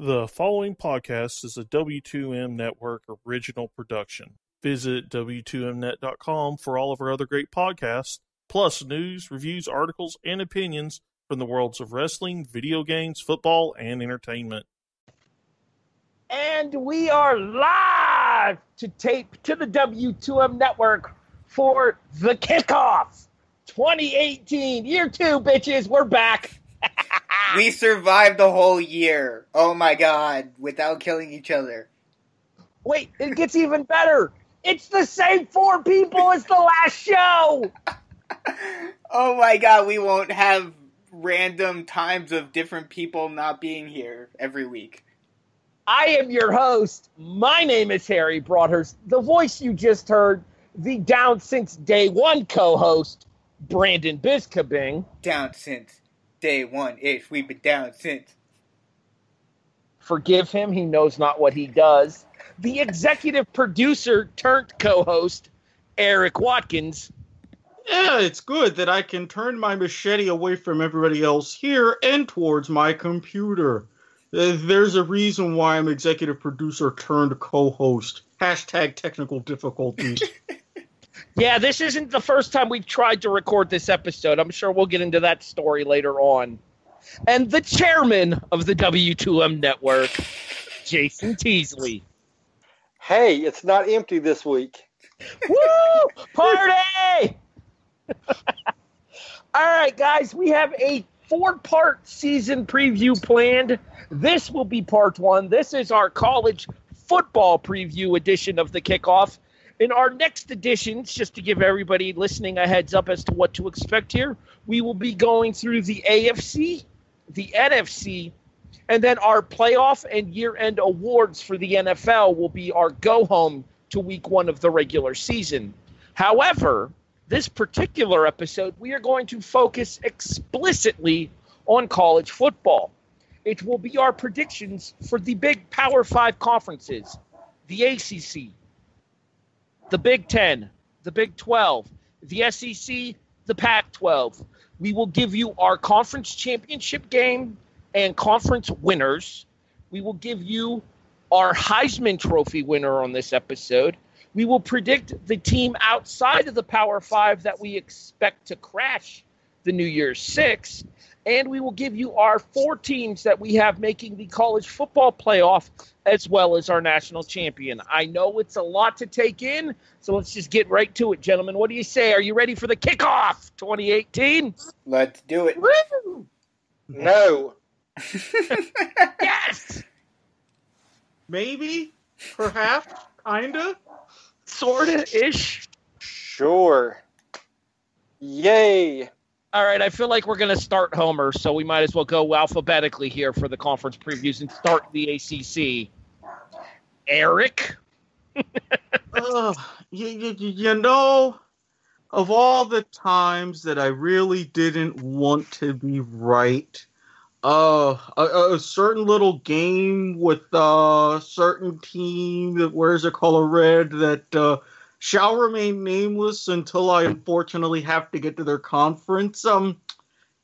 The following podcast is a W2M Network original production. Visit W2Mnet.com for all of our other great podcasts, plus news, reviews, articles, and opinions from the worlds of wrestling, video games, football, and entertainment. And we are live to tape to the W2M Network for the kickoff 2018. Year 2, bitches. We're back. We survived the whole year. Oh my god, without killing each other. Wait, it gets even better. It's the same 4 people as the last show. Oh my god, we won't have random times of different people not being here every week. I am your host. My name is Harry Broadhurst. The voice you just heard, the down since day 1 co-host, Brandon Biscabing. Down since day 1-ish. We've been down since. Forgive him, he knows not what he does. The executive producer turned co-host, Eric Watkins. Yeah, it's good that I can turn my machete away from everybody else here and towards my computer. There's a reason why I'm executive producer turned co-host. Hashtag technical difficulties. Yeah, this isn't the first time we've tried to record this episode. I'm sure we'll get into that story later on. And the chairman of the W2M Network, Jason Teasley. Hey, it's not empty this week. Woo! Party! All right, guys, we have a 4-part season preview planned. This will be part 1. This is our college football preview edition of the kickoff. In our next editions, just to give everybody listening a heads up as to what to expect here, we will be going through the AFC, the NFC, and then our playoff and year-end awards for the NFL will be our go-home to week 1 of the regular season. However, this particular episode, we are going to focus explicitly on college football. It will be our predictions for the big Power 5 conferences, the ACC, the Big 10, the Big 12, the SEC, the Pac-12. We will give you our conference championship game and conference winners. We will give you our Heisman Trophy winner on this episode. We will predict the team outside of the Power 5 that we expect to crash the New Year's 6. And we will give you our 4 teams that we have making the college football playoff as well as our national champion. I know it's a lot to take in, so let's just get right to it, gentlemen. What do you say? Are you ready for the kickoff 2018? Let's do it. Woo! No. Yes! Maybe? Perhaps? Kinda? Sorta-ish. Sure. Yay. All right, I feel like we're going to start Homer, so we might as well go alphabetically here for the conference previews and start the ACC. Eric? You know, of all the times that I really didn't want to be right, a certain little game with a certain team that wears a color red that shall remain nameless until I unfortunately have to get to their conference.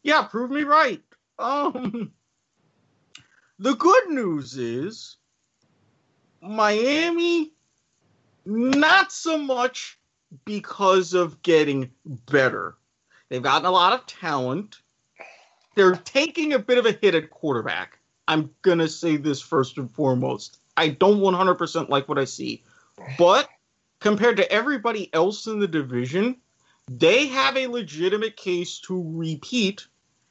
Yeah, prove me right. The good news is Miami, not so much because of getting better. They've gotten a lot of talent. They're taking a bit of a hit at quarterback. I'm going to say this first and foremost. I don't 100% like what I see. But compared to everybody else in the division, they have a legitimate case to repeat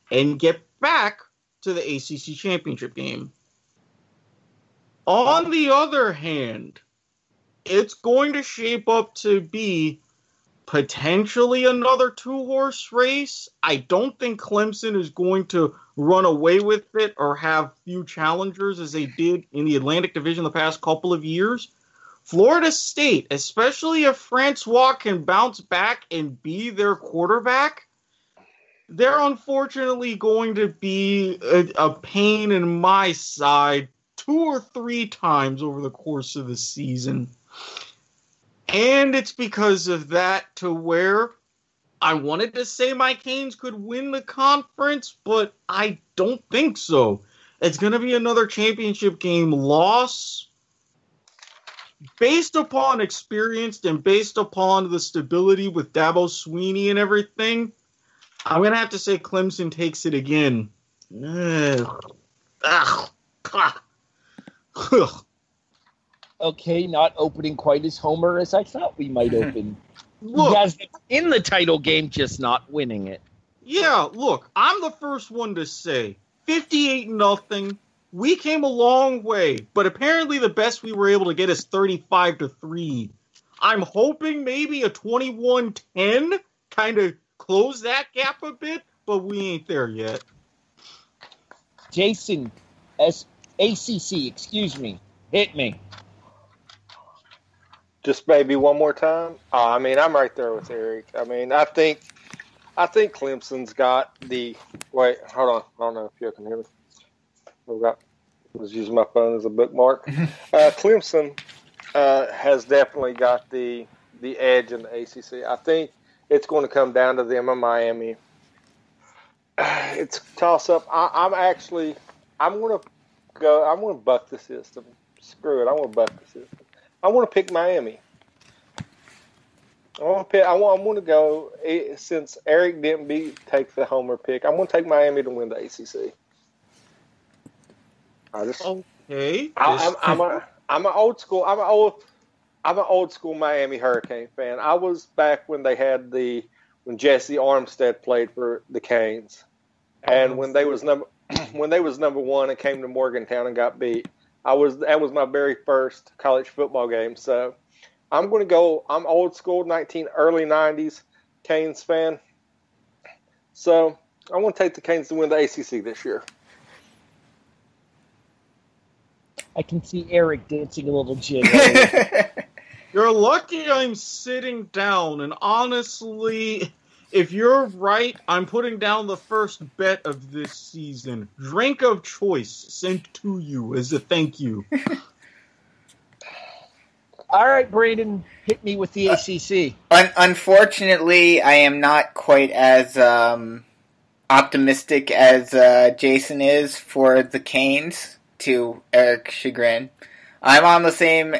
and get back to the ACC championship game. On the other hand, it's going to shape up to be potentially another 2-horse race. I don't think Clemson is going to run away with it or have few challengers as they did in the Atlantic Division the past couple of years. Florida State, especially if Francois can bounce back and be their quarterback, they're unfortunately going to be a pain in my side 2 or 3 times over the course of the season. And it's because of that to where I wanted to say my Canes could win the conference, but I don't think so. It's going to be another championship game loss. Based upon experience and based upon the stability with Dabo Swinney and everything, I'm going to have to say Clemson takes it again. Okay, not opening quite as homer as I thought we might open. Look, He has it in the title game, just not winning it. yeah, look, I'm the first one to say 58-0. We came a long way, but apparently the best we were able to get is 35-3. I'm hoping maybe a 21-10 kind of close that gap a bit, but we ain't there yet. Jason, ACC, excuse me, hit me. Just maybe one more time. I mean, I'm right there with Eric. I mean, I think Clemson's got the. Wait, hold on. I don't know if you can hear me. I was using my phone as a bookmark. Clemson has definitely got the edge in the ACC. I think it's going to come down to them and Miami. It's a toss up. I'm going to buck the system. Screw it. I'm going to buck the system. I want to pick Miami. I want to go, since Eric didn't take the homer pick, I'm going to take Miami to win the ACC. Okay. I'm an old school Miami Hurricane fan. I was back when they had when Jesse Armstead played for the Canes, and when they was number one and came to Morgantown and got beat. That was my very first college football game. So I'm going to go. I'm old school, early 90s Canes fan. So I want to take the Canes to win the ACC this year. I can see Eric dancing a little jig. You're lucky I'm sitting down, and honestly, if you're right, I'm putting down the first bet of this season. Drink of choice sent to you as a thank you. All right, Braden, hit me with the ACC. Unfortunately, I am not quite as optimistic as Jason is for the Canes. To Eric's chagrin, I'm on the same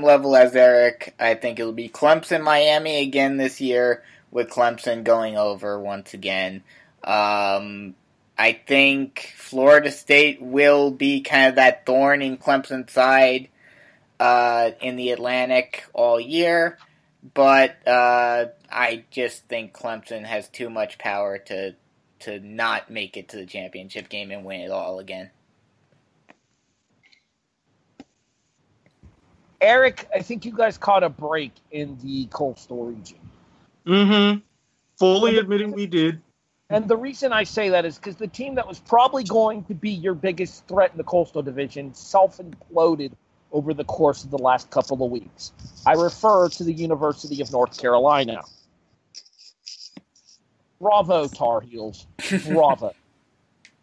level as Eric. I think it'll be Clemson, Miami again this year, with Clemson going over once again. I think Florida State will be kind of that thorn in Clemson's side in the Atlantic all year, but I just think Clemson has too much power to not make it to the championship game and win it all again. Eric, I think you guys caught a break in the coastal region. Mm-hmm. Fully admitting we did. And the reason I say that is because the team that was probably going to be your biggest threat in the coastal division self-imploded over the course of the last couple of weeks. I refer to the University of North Carolina. Bravo, Tar Heels. Bravo.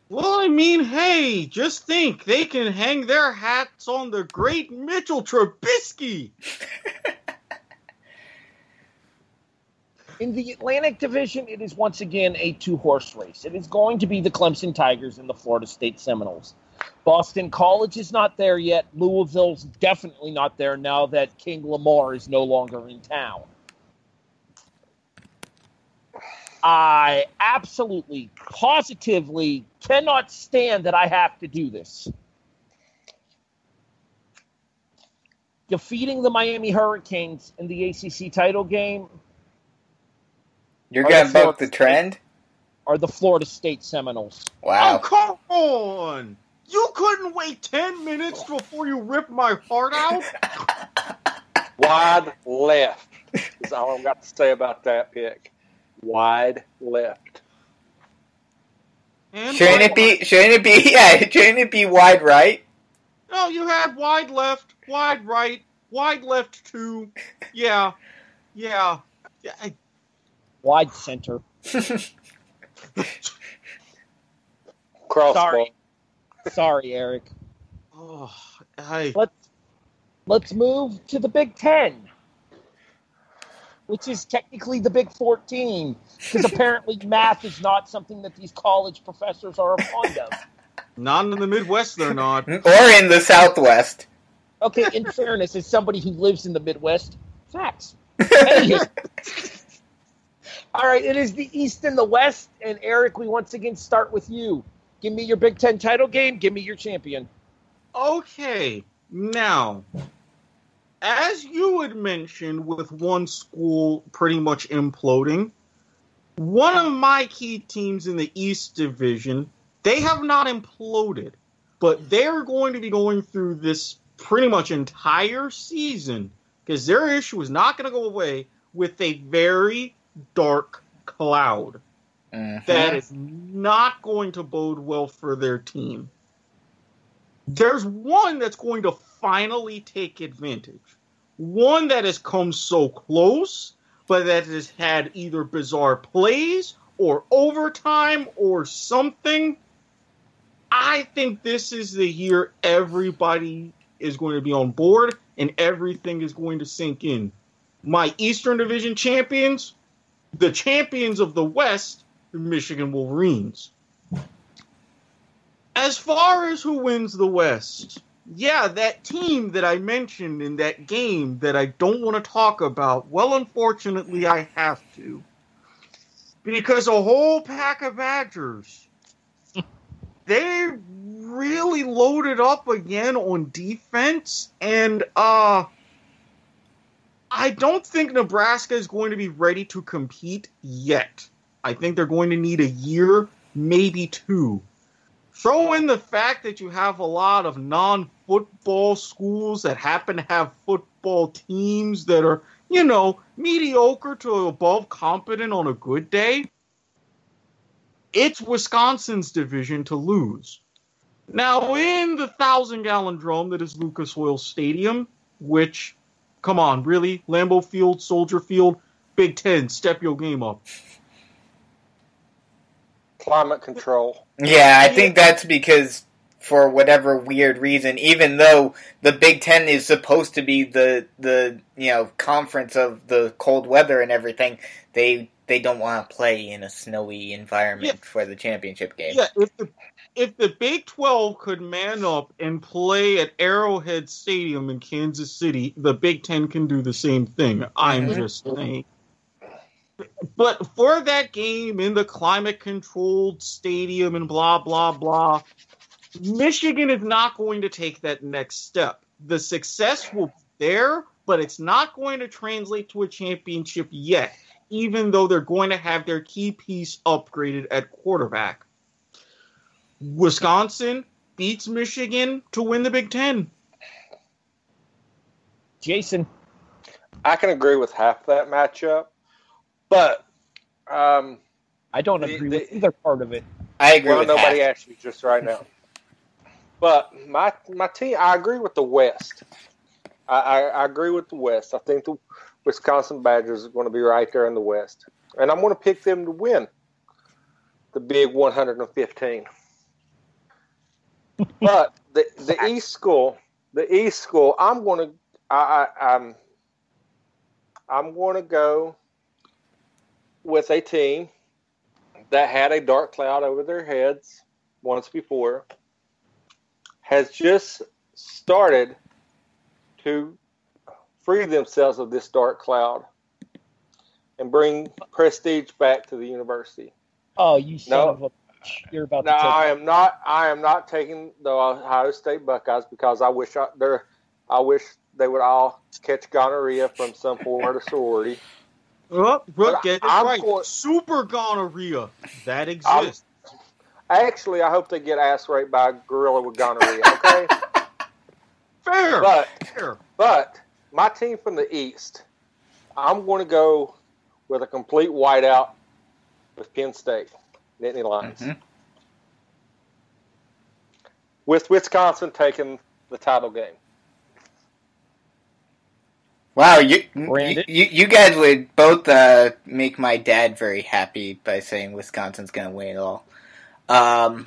Well, I mean, hey, just think. They can hang their hats on the great Mitchell Trubisky. In the Atlantic Division, it is once again a two-horse race. It is going to be the Clemson Tigers and the Florida State Seminoles. Boston College is not there yet. Louisville's definitely not there now that King Lamar is no longer in town. I absolutely, positively cannot stand that I have to do this. Defeating the Miami Hurricanes in the ACC title game. You're going to buck the trend? Are the Florida State Seminoles. Wow. Oh, come on! You couldn't wait 10 minutes before you ripped my heart out? Wide left is all I've got to say about that pick. Wide left. And shouldn't it be wide right? No, you had wide left, wide right, wide left two. Yeah. Wide center. Crossball. Sorry, Eric. Oh, Let's move to the Big Ten, which is technically the Big 14, because apparently math is not something that these college professors are fond of. Not in the Midwest, they're not. Or in the Southwest. Okay, in fairness, as somebody who lives in the Midwest, facts. Anywho. All right, it is the East and the West, and Eric, we once again start with you. Give me your Big Ten title game. Give me your champion. Okay, now, as you had mentioned with one school pretty much imploding, one of my key teams in the East Division, they have not imploded, but they're going to be going through this pretty much entire season, because their issue is not going to go away, with a very dark cloud that is not going to bode well for their team. There's one that's going to finally take advantage. One that has come so close, but that has had either bizarre plays or overtime or something. I think this is the year everybody is going to be on board and everything is going to sink in. My Eastern Division champions, the champions of the West, the Michigan Wolverines. As far as who wins the West, yeah, that team that I mentioned in that game that I don't want to talk about, well, unfortunately, I have to. Because a whole pack of Badgers, they really loaded up again on defense, and I don't think Nebraska is going to be ready to compete yet. I think they're going to need a year, maybe two. Throw in the fact that you have a lot of non-football schools that happen to have football teams that are, mediocre to above competent on a good day. It's Wisconsin's division to lose. Now, in the 1,000-gallon drum that is Lucas Oil Stadium, which, come on, really? Lambeau Field, Soldier Field, Big Ten, step your game up. Climate control. Yeah, I think that's because, for whatever weird reason, even though the Big Ten is supposed to be the conference of the cold weather and everything, they don't want to play in a snowy environment for the championship game. Yeah, if the Big 12 could man up and play at Arrowhead Stadium in Kansas City, the Big Ten can do the same thing. I'm just saying. But for that game in the climate-controlled stadium and blah, blah, blah, Michigan is not going to take that next step. The success will be there, but it's not going to translate to a championship yet, even though they're going to have their key piece upgraded at quarterback. Wisconsin beats Michigan to win the Big Ten. Jason. I can agree with half that matchup, but I don't agree with either part of it. I agree with nobody half. asked you just right now. But my team, I agree with the West. I agree with the West. I think the Wisconsin Badgers are going to be right there in the West. And I'm going to pick them to win the Big 115. But the East School, I'm going to go with a team that had a dark cloud over their heads once before, has just started to free themselves of this dark cloud and bring prestige back to the university. Oh, you son of a bitch. You're about to take I am not taking the Ohio State Buckeyes because I wish they would all catch gonorrhea from some Florida sorority. Get it right. Super gonorrhea. That exists. Actually, I hope they get ass raped by a gorilla with gonorrhea, okay? Fair. But my team from the East, I'm going to go with a complete whiteout with Penn State, Nittany Lions. Mm-hmm. With Wisconsin taking the title game. Wow, you guys would both make my dad very happy by saying Wisconsin's going to win it all. I'd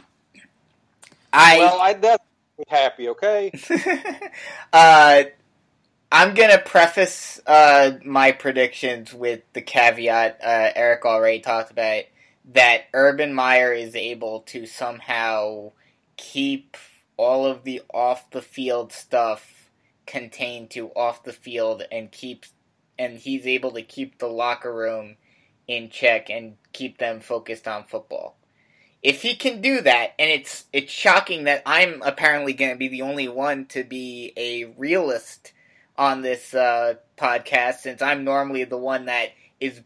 definitely be happy, okay? I'm going to preface my predictions with the caveat Eric already talked about, that Urban Meyer is able to somehow keep all of the off-the-field stuff contained to off the field and he's able to keep the locker room in check and keep them focused on football. If he can do that, and it's shocking that I'm apparently going to be the only one to be a realist on this podcast, since I'm normally the one that is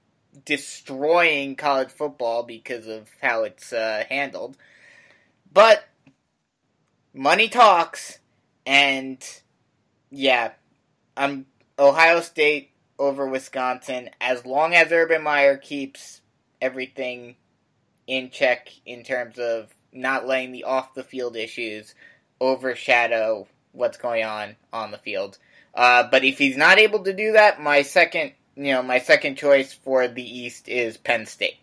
destroying college football because of how it's handled. But money talks, and yeah, I'm Ohio State over Wisconsin, as long as Urban Meyer keeps everything in check in terms of not letting the off-the-field issues overshadow what's going on the field. But if he's not able to do that, my second choice for the East is Penn State.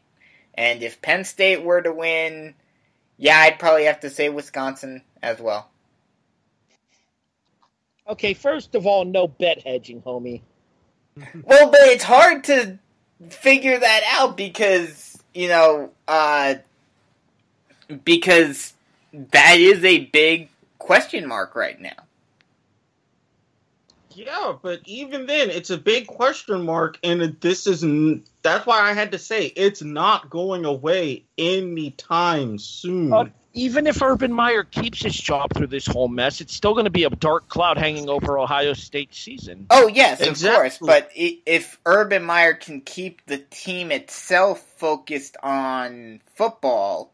And if Penn State were to win, yeah, I'd probably have to say Wisconsin as well. Okay, first of all, no bet hedging, homie. Well, but it's hard to figure that out because because that is a big question mark right now. Yeah, but even then, it's a big question mark, and that's why I had to say it's not going away anytime soon. Even if Urban Meyer keeps his job through this whole mess, it's still going to be a dark cloud hanging over Ohio State's season. Oh, yes, Exactly. Of course. But if Urban Meyer can keep the team itself focused on football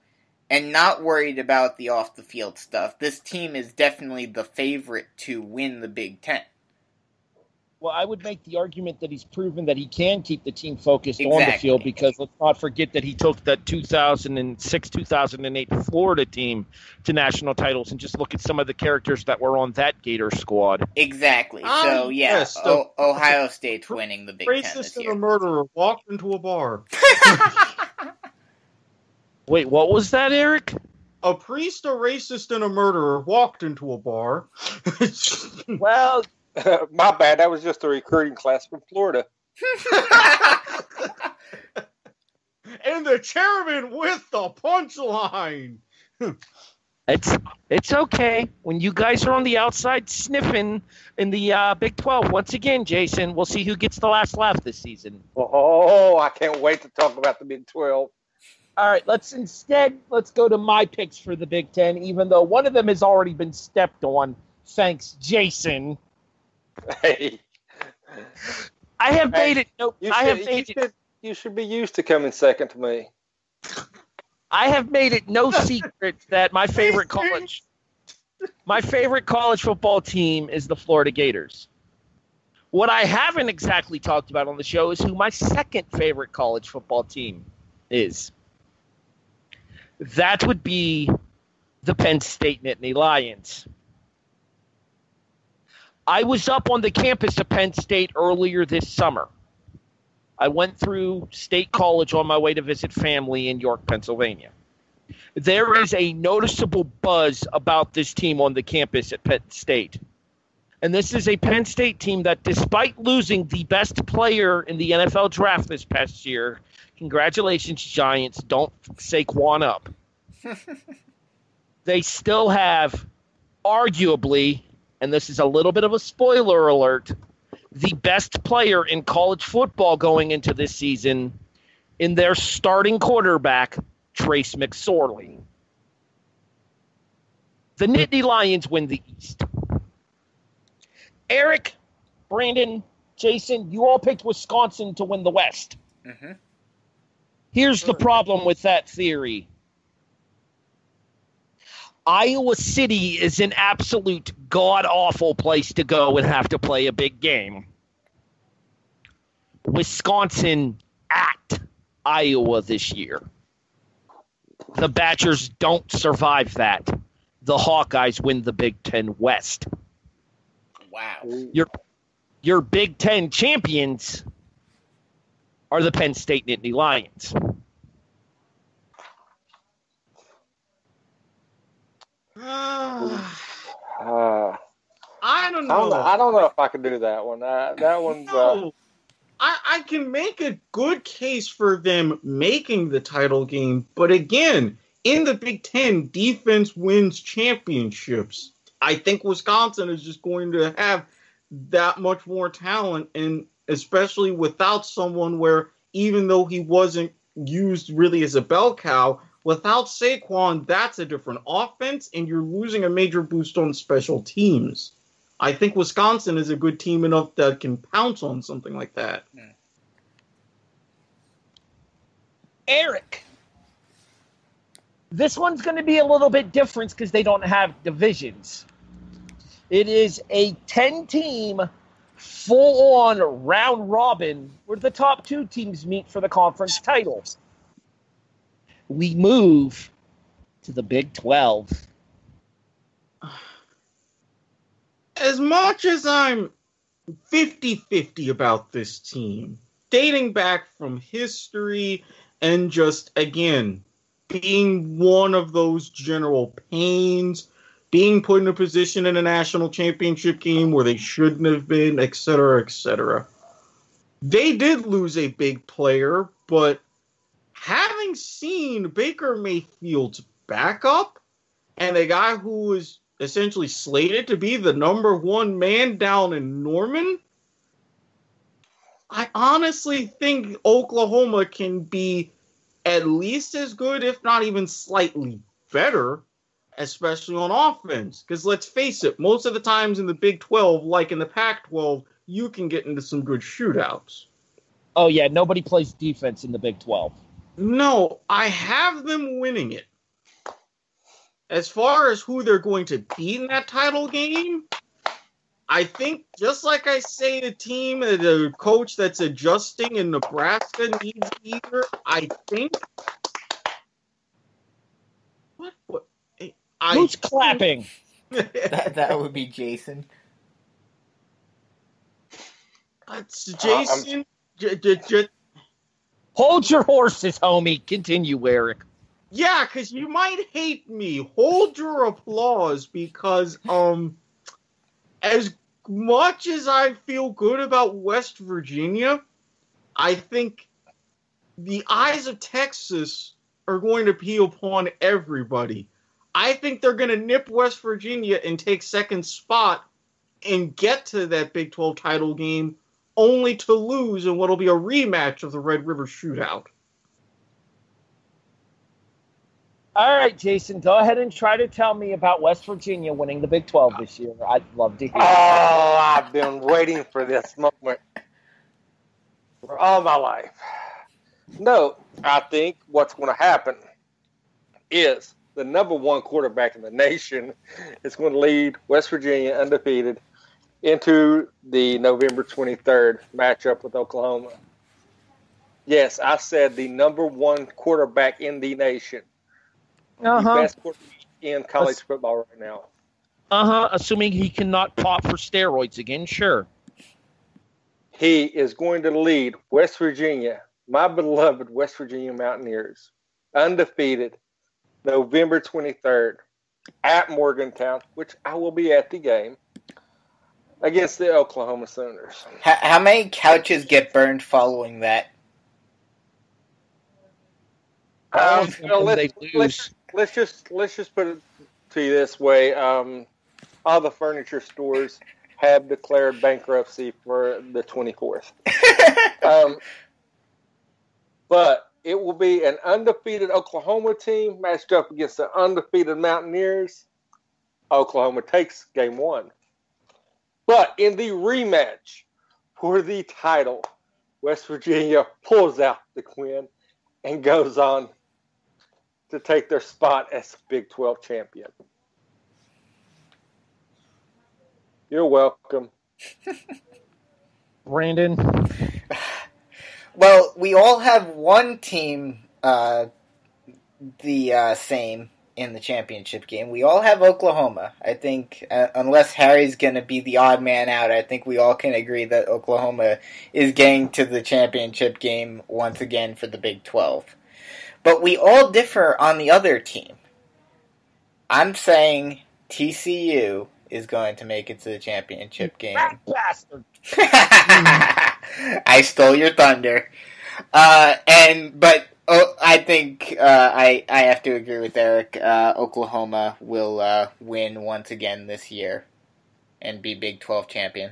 and not worried about the off-the-field stuff, this team is definitely the favorite to win the Big Ten. Well, I would make the argument that he's proven that he can keep the team focused on the Exactly. field, because let's not forget that he took that 2006-2008 Florida team to national titles, and just look at some of the characters that were on that Gator squad. Exactly. So, yeah, yes, the- Ohio State's winning the Big Ten this Racist and year. a murderer walked into a bar. Wait, what was that, Eric? A priest, a racist, and a murderer walked into a bar. Well, My bad. That was just a recruiting class from Florida. And the chairman with the punchline. it's okay. When you guys are on the outside sniffing in the Big 12, once again, Jason, we'll see who gets the last laugh this season. Oh, I can't wait to talk about the Big 12. All right, let's go to my picks for the Big Ten, even though one of them has already been stepped on. Thanks, Jason. Hey, I have made it. No, you should be used to coming second to me. I have made it no secret that my favorite college football team is the Florida Gators. What I haven't exactly talked about on the show is who my second favorite college football team is. That would be the Penn State Nittany Lions. I was up on the campus of Penn State earlier this summer. I went through State College on my way to visit family in York, Pennsylvania. There is a noticeable buzz about this team on the campus at Penn State. And this is a Penn State team that, despite losing the best player in the NFL draft this past year, congratulations, Giants, don't Saquon up. They still have, arguably, and this is a little bit of a spoiler alert, the best player in college football going into this season in their starting quarterback, Trace McSorley. The Nittany Lions win the East. Eric, Brandon, Jason, you all picked Wisconsin to win the West. Mm-hmm. Here's the problem with that theory. Iowa City is an absolute god-awful place to go and have to play a big game. Wisconsin at Iowa this year. The Badgers don't survive that. The Hawkeyes win the Big Ten West. Wow. Your Big Ten champions are the Penn State Nittany Lions. I don't know. I don't know if I can do that one. That one's. No. I can make a good case for them making the title game, but again, in the Big Ten, defense wins championships. I think Wisconsin is just going to have that much more talent, and especially without someone where, even though he wasn't used really as a bell cow, without Saquon, that's a different offense, and you're losing a major boost on special teams. I think Wisconsin is a good team enough that can pounce on something like that. Eric, this one's going to be a little bit different because they don't have divisions. It is a 10-team, full-on round robin where the top 2 teams meet for the conference titles. We move to the Big 12. As much as I'm 50-50 about this team, dating back from history and just, again, being one of those general pains, being put in a position in a national championship game where they shouldn't have been, etc., etc. They did lose a big player, but having seen Baker Mayfield's backup and a guy who was essentially slated to be the number 1 man down in Norman, I honestly think Oklahoma can be at least as good, if not even slightly better, especially on offense. Because let's face it, most of the times in the Big 12, like in the Pac-12, you can get into some good shootouts. Oh, yeah, nobody plays defense in the Big 12. No, I have them winning it. As far as who they're going to beat in that title game, I think, just like I say, the coach that's adjusting in Nebraska needs either. I think. What? Who's clapping? That would be Jason. It's Jason. Hold your horses, homie. Continue, Eric. Yeah, because you might hate me. Hold your applause, because as much as I feel good about West Virginia, I think the eyes of Texas are going to be upon everybody. I think they're going to nip West Virginia and take second spot and get to that Big 12 title game, only to lose in what will be a rematch of the Red River Shootout. All right, Jason, go ahead and try to tell me about West Virginia winning the Big 12 this year. I'd love to hear. Oh, I've been waiting for this moment for all my life. No, I think what's going to happen is the number 1 quarterback in the nation is going to lead West Virginia undefeated into the November 23rd matchup with Oklahoma. Yes, I said the number 1 quarterback in the nation. The best quarterback in college football right now. Assuming he cannot pop for steroids again, sure. He is going to lead West Virginia, my beloved West Virginia Mountaineers, undefeated, November 23rd, at Morgantown, which I will be at the game, against the Oklahoma Sooners. How many couches get burned following that? Let's just put it to you this way: all the furniture stores have declared bankruptcy for the 24th. But it will be an undefeated Oklahoma team matched up against the undefeated Mountaineers. Oklahoma takes game 1. But in the rematch for the title, West Virginia pulls out the win and goes on to take their spot as Big 12 champion. You're welcome. Brandon? Well, we all have one team same in the championship game. We all have Oklahoma. I think, unless Harry's going to be the odd man out, I think we all can agree that Oklahoma is getting to the championship game once again for the Big 12. But we all differ on the other team. I'm saying TCU is going to make it to the championship game. Bastard. I stole your thunder. But Oh, I think I have to agree with Eric. Oklahoma will win once again this year and be Big 12 champion.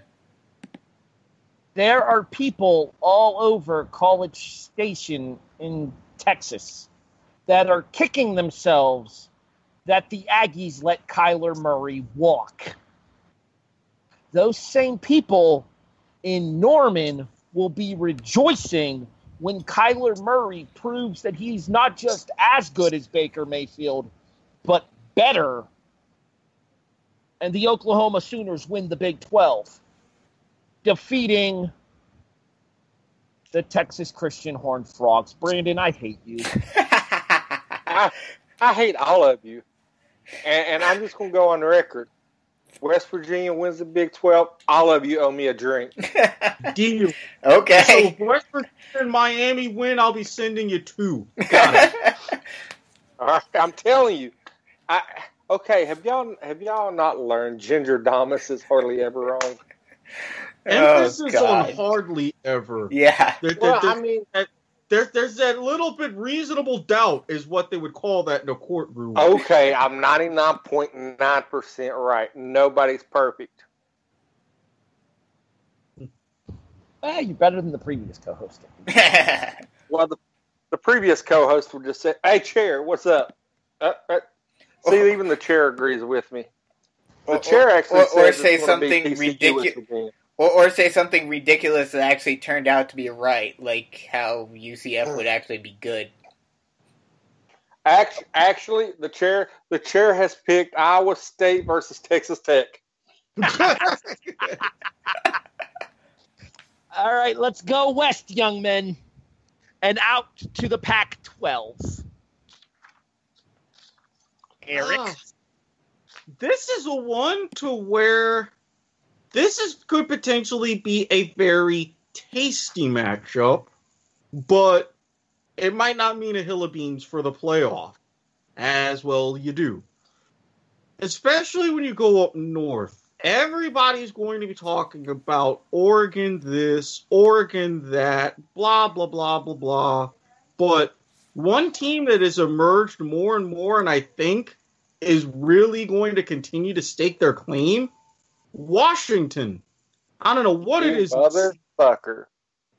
There are people all over College Station in Texas that are kicking themselves that the Aggies let Kyler Murray walk. Those same people in Norman will be rejoicing when Kyler Murray proves that he's not just as good as Baker Mayfield, but better. And the Oklahoma Sooners win the Big 12, defeating the Texas Christian Horned Frogs. Brandon, I hate you. I hate all of you. And I'm just going to go on record. West Virginia wins the Big 12. All of you owe me a drink. Deal. Okay. So if West Virginia and Miami win, I'll be sending you 2. Got it. All right, I'm telling you. Okay, have y'all not learned Ginger Thomas is hardly ever wrong? Emphasis God. on hardly ever. Yeah. There's that little bit reasonable doubt is what they would call that in a courtroom. Okay, I'm 99.9% right. Nobody's perfect. You're better than the previous co-host. Well, the previous co-host would just say, "Hey, chair, what's up?" See, even the chair agrees with me. The chair actually or says say it's gonna be something TCU ridiculous. again. Or say something ridiculous that actually turned out to be right, like how UCF would actually be good. Actually, the chair has picked Iowa State versus Texas Tech. All right, let's go west, young men, and out to the Pac-12. Eric? This is a one to where could potentially be a very tasty matchup, but it might not mean a hill of beans for the playoff, as well you do. Especially when you go up north. Everybody's going to be talking about Oregon this, Oregon that, blah, blah, blah, blah, blah. But one team that has emerged more and more, and I think is really going to continue to stake their claim, Washington. I don't know what it is. Motherfucker.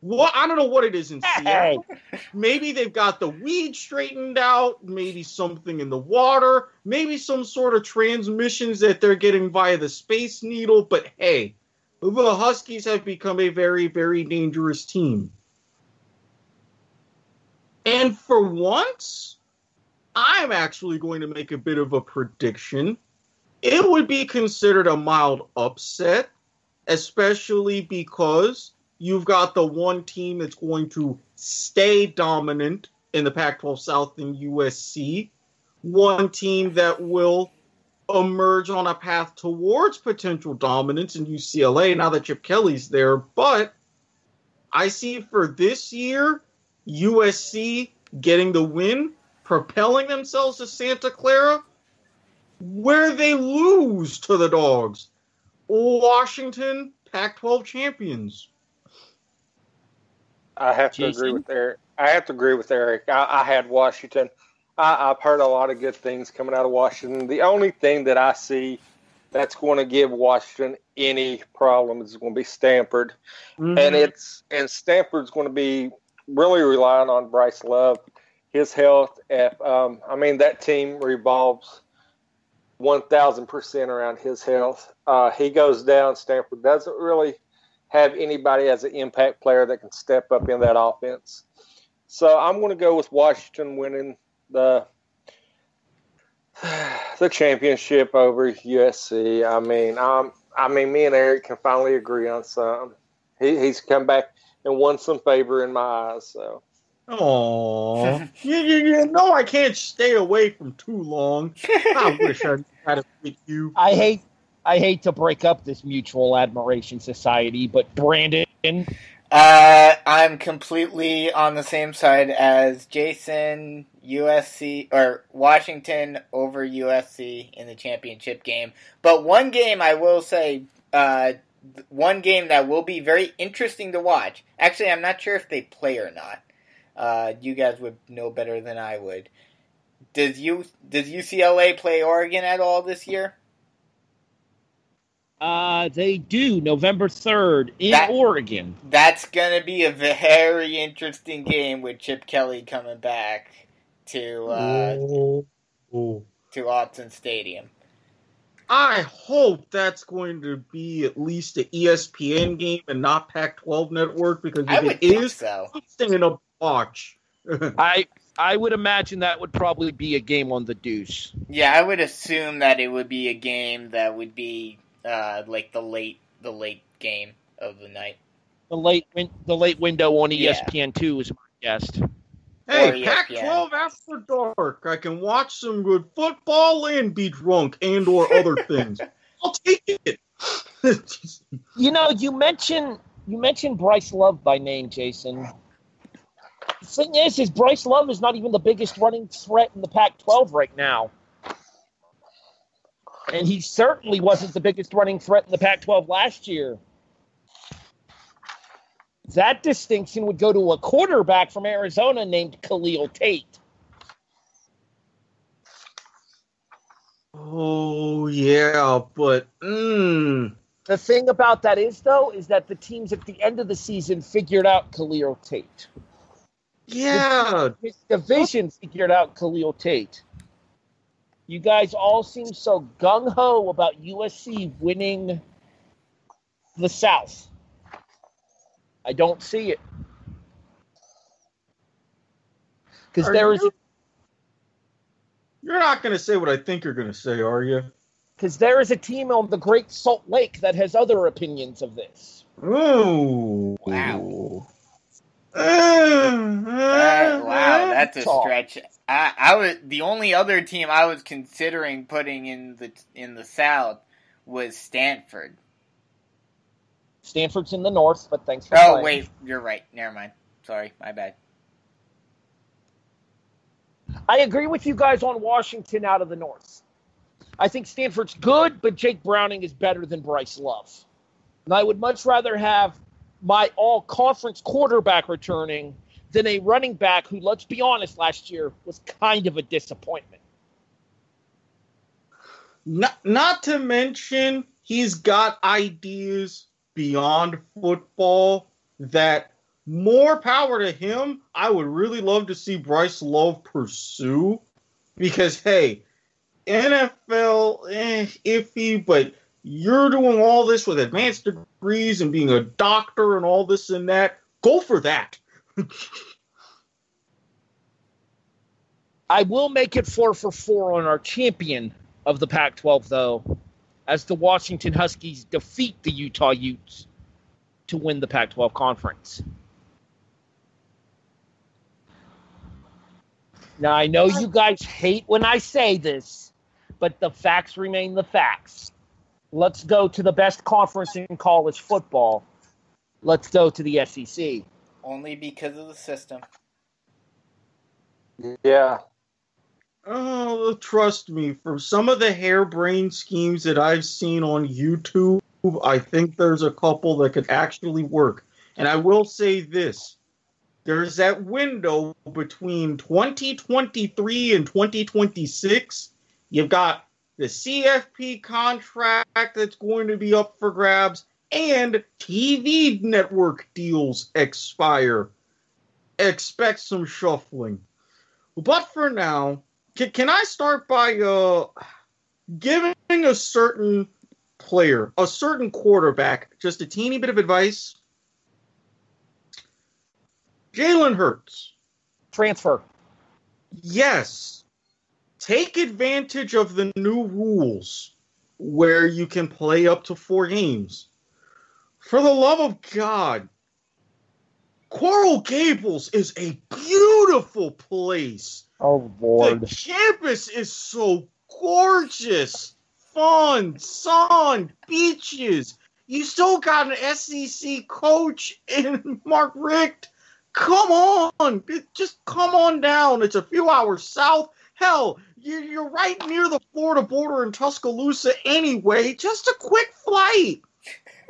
I don't know what it is in Seattle. Maybe they've got the weed straightened out. Maybe something in the water. Maybe some sort of transmissions that they're getting via the Space Needle. But hey, the Huskies have become a very, very dangerous team. And for once, I'm actually going to make a bit of a prediction. It would be considered a mild upset, especially because you've got the one team that's going to stay dominant in the Pac-12 South in USC, one team that will emerge on a path towards potential dominance in UCLA now that Chip Kelly's there. But I see for this year, USC getting the win, propelling themselves to Santa Clara, where they lose to the Dogs. Washington, Pac-12 champions. I have to agree with Eric. I had Washington. I've heard a lot of good things coming out of Washington. The only thing that I see that's going to give Washington any problem is going to be Stanford. Mm-hmm. And Stanford's going to be really relying on Bryce Love, his health. That team revolves 1,000% around his health. He goes down. Stanford doesn't really have anybody as an impact player that can step up in that offense. So I'm going to go with Washington winning the championship over USC. Me and Eric can finally agree on something. He's come back and won some favor in my eyes. So. Aww. you know I can't stay away from too long. I wish I had it with you. I hate to break up this mutual admiration society, but Brandon? I'm completely on the same side as Jason. USC or Washington over USC in the championship game. But one game I will say, one game that will be very interesting to watch. Actually, I'm not sure if they play or not. You guys would know better than I would. Does UCLA play Oregon at all this year? They do, November 3rd in Oregon. That's going to be a very interesting game with Chip Kelly coming back to Autzen Stadium. I hope that's going to be at least an ESPN game and not Pac-12 network, because if it is, so. I'm staying up to watch. I would imagine that would probably be a game on the Deuce. Yeah, I would assume that it would be a game that would be like the late game of the night. The late window on ESPN2 is my guess. Hey, Pac-12 after dark. I can watch some good football and be drunk and or other things. I'll take it. You mentioned Bryce Love by name, Jason. The thing is Bryce Love is not even the biggest running threat in the Pac-12 right now. And he certainly wasn't the biggest running threat in the Pac-12 last year. That distinction would go to a quarterback from Arizona named Khalil Tate. Oh, yeah, but... The thing about that is that the teams at the end of the season figured out Khalil Tate. Yeah. His division figured out Khalil Tate. You guys all seem so gung-ho about USC winning the South. I don't see it. Because You're not going to say what I think you're going to say, are you? Because there is a team on the Great Salt Lake that has other opinions of this. Oh. Wow. Wow, that's a stretch. I was the only other team I was considering putting in the South was Stanford. Stanford's in the North, but thanks for playing. Oh, wait, you're right. Never mind. Sorry, my bad. I agree with you guys on Washington out of the North. I think Stanford's good, but Jake Browning is better than Bryce Love. And I would much rather have my all-conference quarterback returning than a running back who, let's be honest, last year was kind of a disappointment. Not to mention, he's got ideas beyond football that, more power to him, I would really love to see Bryce Love pursue. Because, hey, NFL, iffy, but you're doing all this with advanced degrees and being a doctor and all this and that. Go for that. I will make it 4-for-4 on our champion of the Pac-12, though, as the Washington Huskies defeat the Utah Utes to win the Pac-12 conference. Now, I know you guys hate when I say this, but the facts remain the facts. Let's go to the best conference in college football. Let's go to the SEC. Only because of the system. Yeah. Oh, trust me, from some of the harebrained schemes that I've seen on YouTube, I think there's a couple that could actually work. And I will say this. There's that window between 2023 and 2026. You've got the CFP contract that's going to be up for grabs, and TV network deals expire. Expect some shuffling. But for now, can I start by giving a certain player, a certain quarterback, just a teeny bit of advice? Jalen Hurts. Transfer. Yes. Take advantage of the new rules where you can play up to 4 games. For the love of God, Coral Gables is a beautiful place. Oh, Lord. The campus is so gorgeous. Fun, sun, beaches. You still got an SEC coach in Mark Richt. Come on. Just come on down. It's a few hours south. Hell, you're right near the Florida border in Tuscaloosa anyway. Just a quick flight.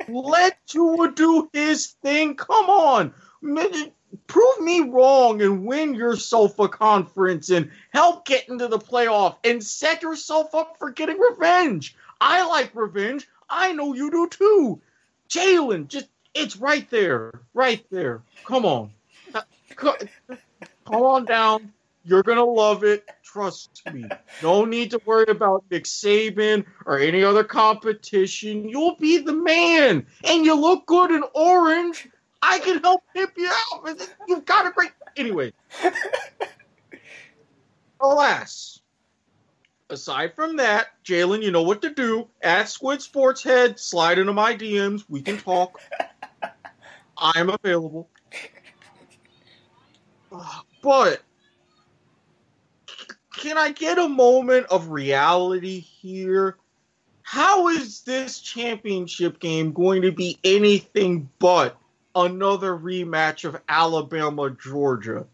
Let Tua do his thing. Come on. Prove me wrong and win yourself a conference and help get into the playoff and set yourself up for getting revenge. I like revenge. I know you do too. Jalen, it's right there. Right there. Come on. Come on down. You're going to love it. Trust me. No need to worry about Nick Saban or any other competition. You'll be the man. And you look good in orange. I can help tip you out. You've got a great... Anyway. Alas. Aside from that, Jalen, you know what to do. At Squid Sports Head, slide into my DMs. We can talk. I'm available. But can I get a moment of reality here? How is this championship game going to be anything but another rematch of Alabama-Georgia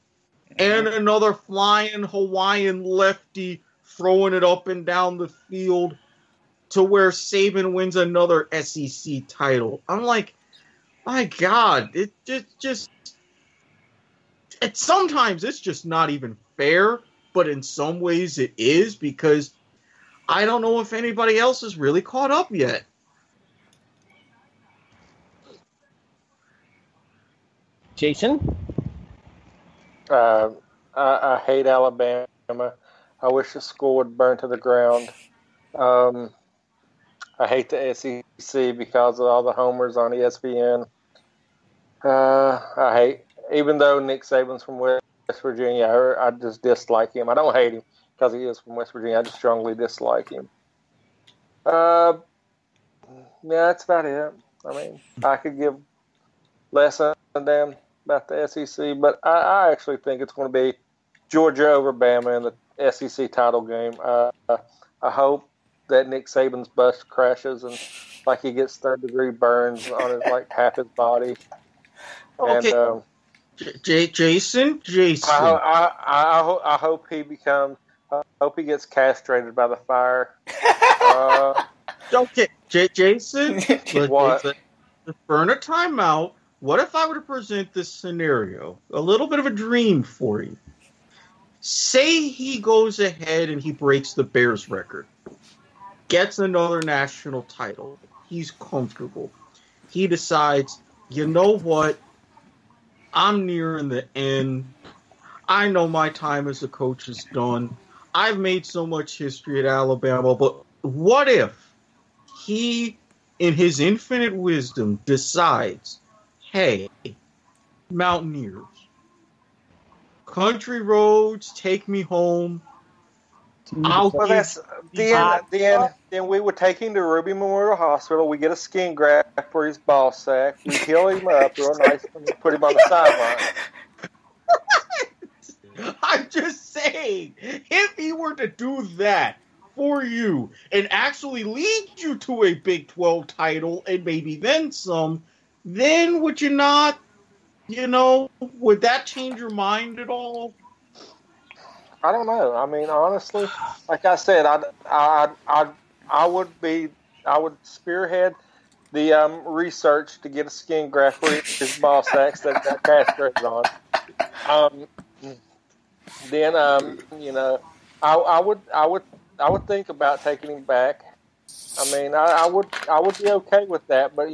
and another flying Hawaiian lefty throwing it up and down the field to where Saban wins another SEC title? I'm like, my God, sometimes it's just not even fair, but in some ways it is, because I don't know if anybody else is really caught up yet. Jason? I hate Alabama. I wish the school would burn to the ground. I hate the SEC because of all the homers on ESPN. I hate, even though Nick Saban's from West Virginia, I just dislike him. I don't hate him because he is from West Virginia. I just strongly dislike him. Yeah, that's about it. I mean, I could give less than a damn about the SEC, but I actually think it's going to be Georgia over Bama in the SEC title game. I hope that Nick Saban's bus crashes and like he gets third-degree burns on his like half his body. Okay. And Jason. I hope he becomes. I hope he gets castrated by the fire. Okay, Jason. What? Let's burn a timeout. What if I were to present this scenario? A little bit of a dream for you. Say he goes ahead and he breaks the Bears record, gets another national title. He's comfortable. He decides, you know what? I'm nearing the end. I know my time as a coach is done. I've made so much history at Alabama, but what if he, in his infinite wisdom, decides, hey, Mountaineers, country roads, take me home. Well, then we would take him to Ruby Memorial Hospital. We get a skin graft for his ball sack. We heal him up real nice and put him on the sideline. I'm just saying, if he were to do that for you and actually lead you to a Big 12 title and maybe then some, then would you not, would that change your mind at all? I don't know. I mean, honestly, like I said, I would spearhead the research to get a skin graft for his ball sacks that got castrated on. Then I would think about taking him back. I mean, I would be okay with that, but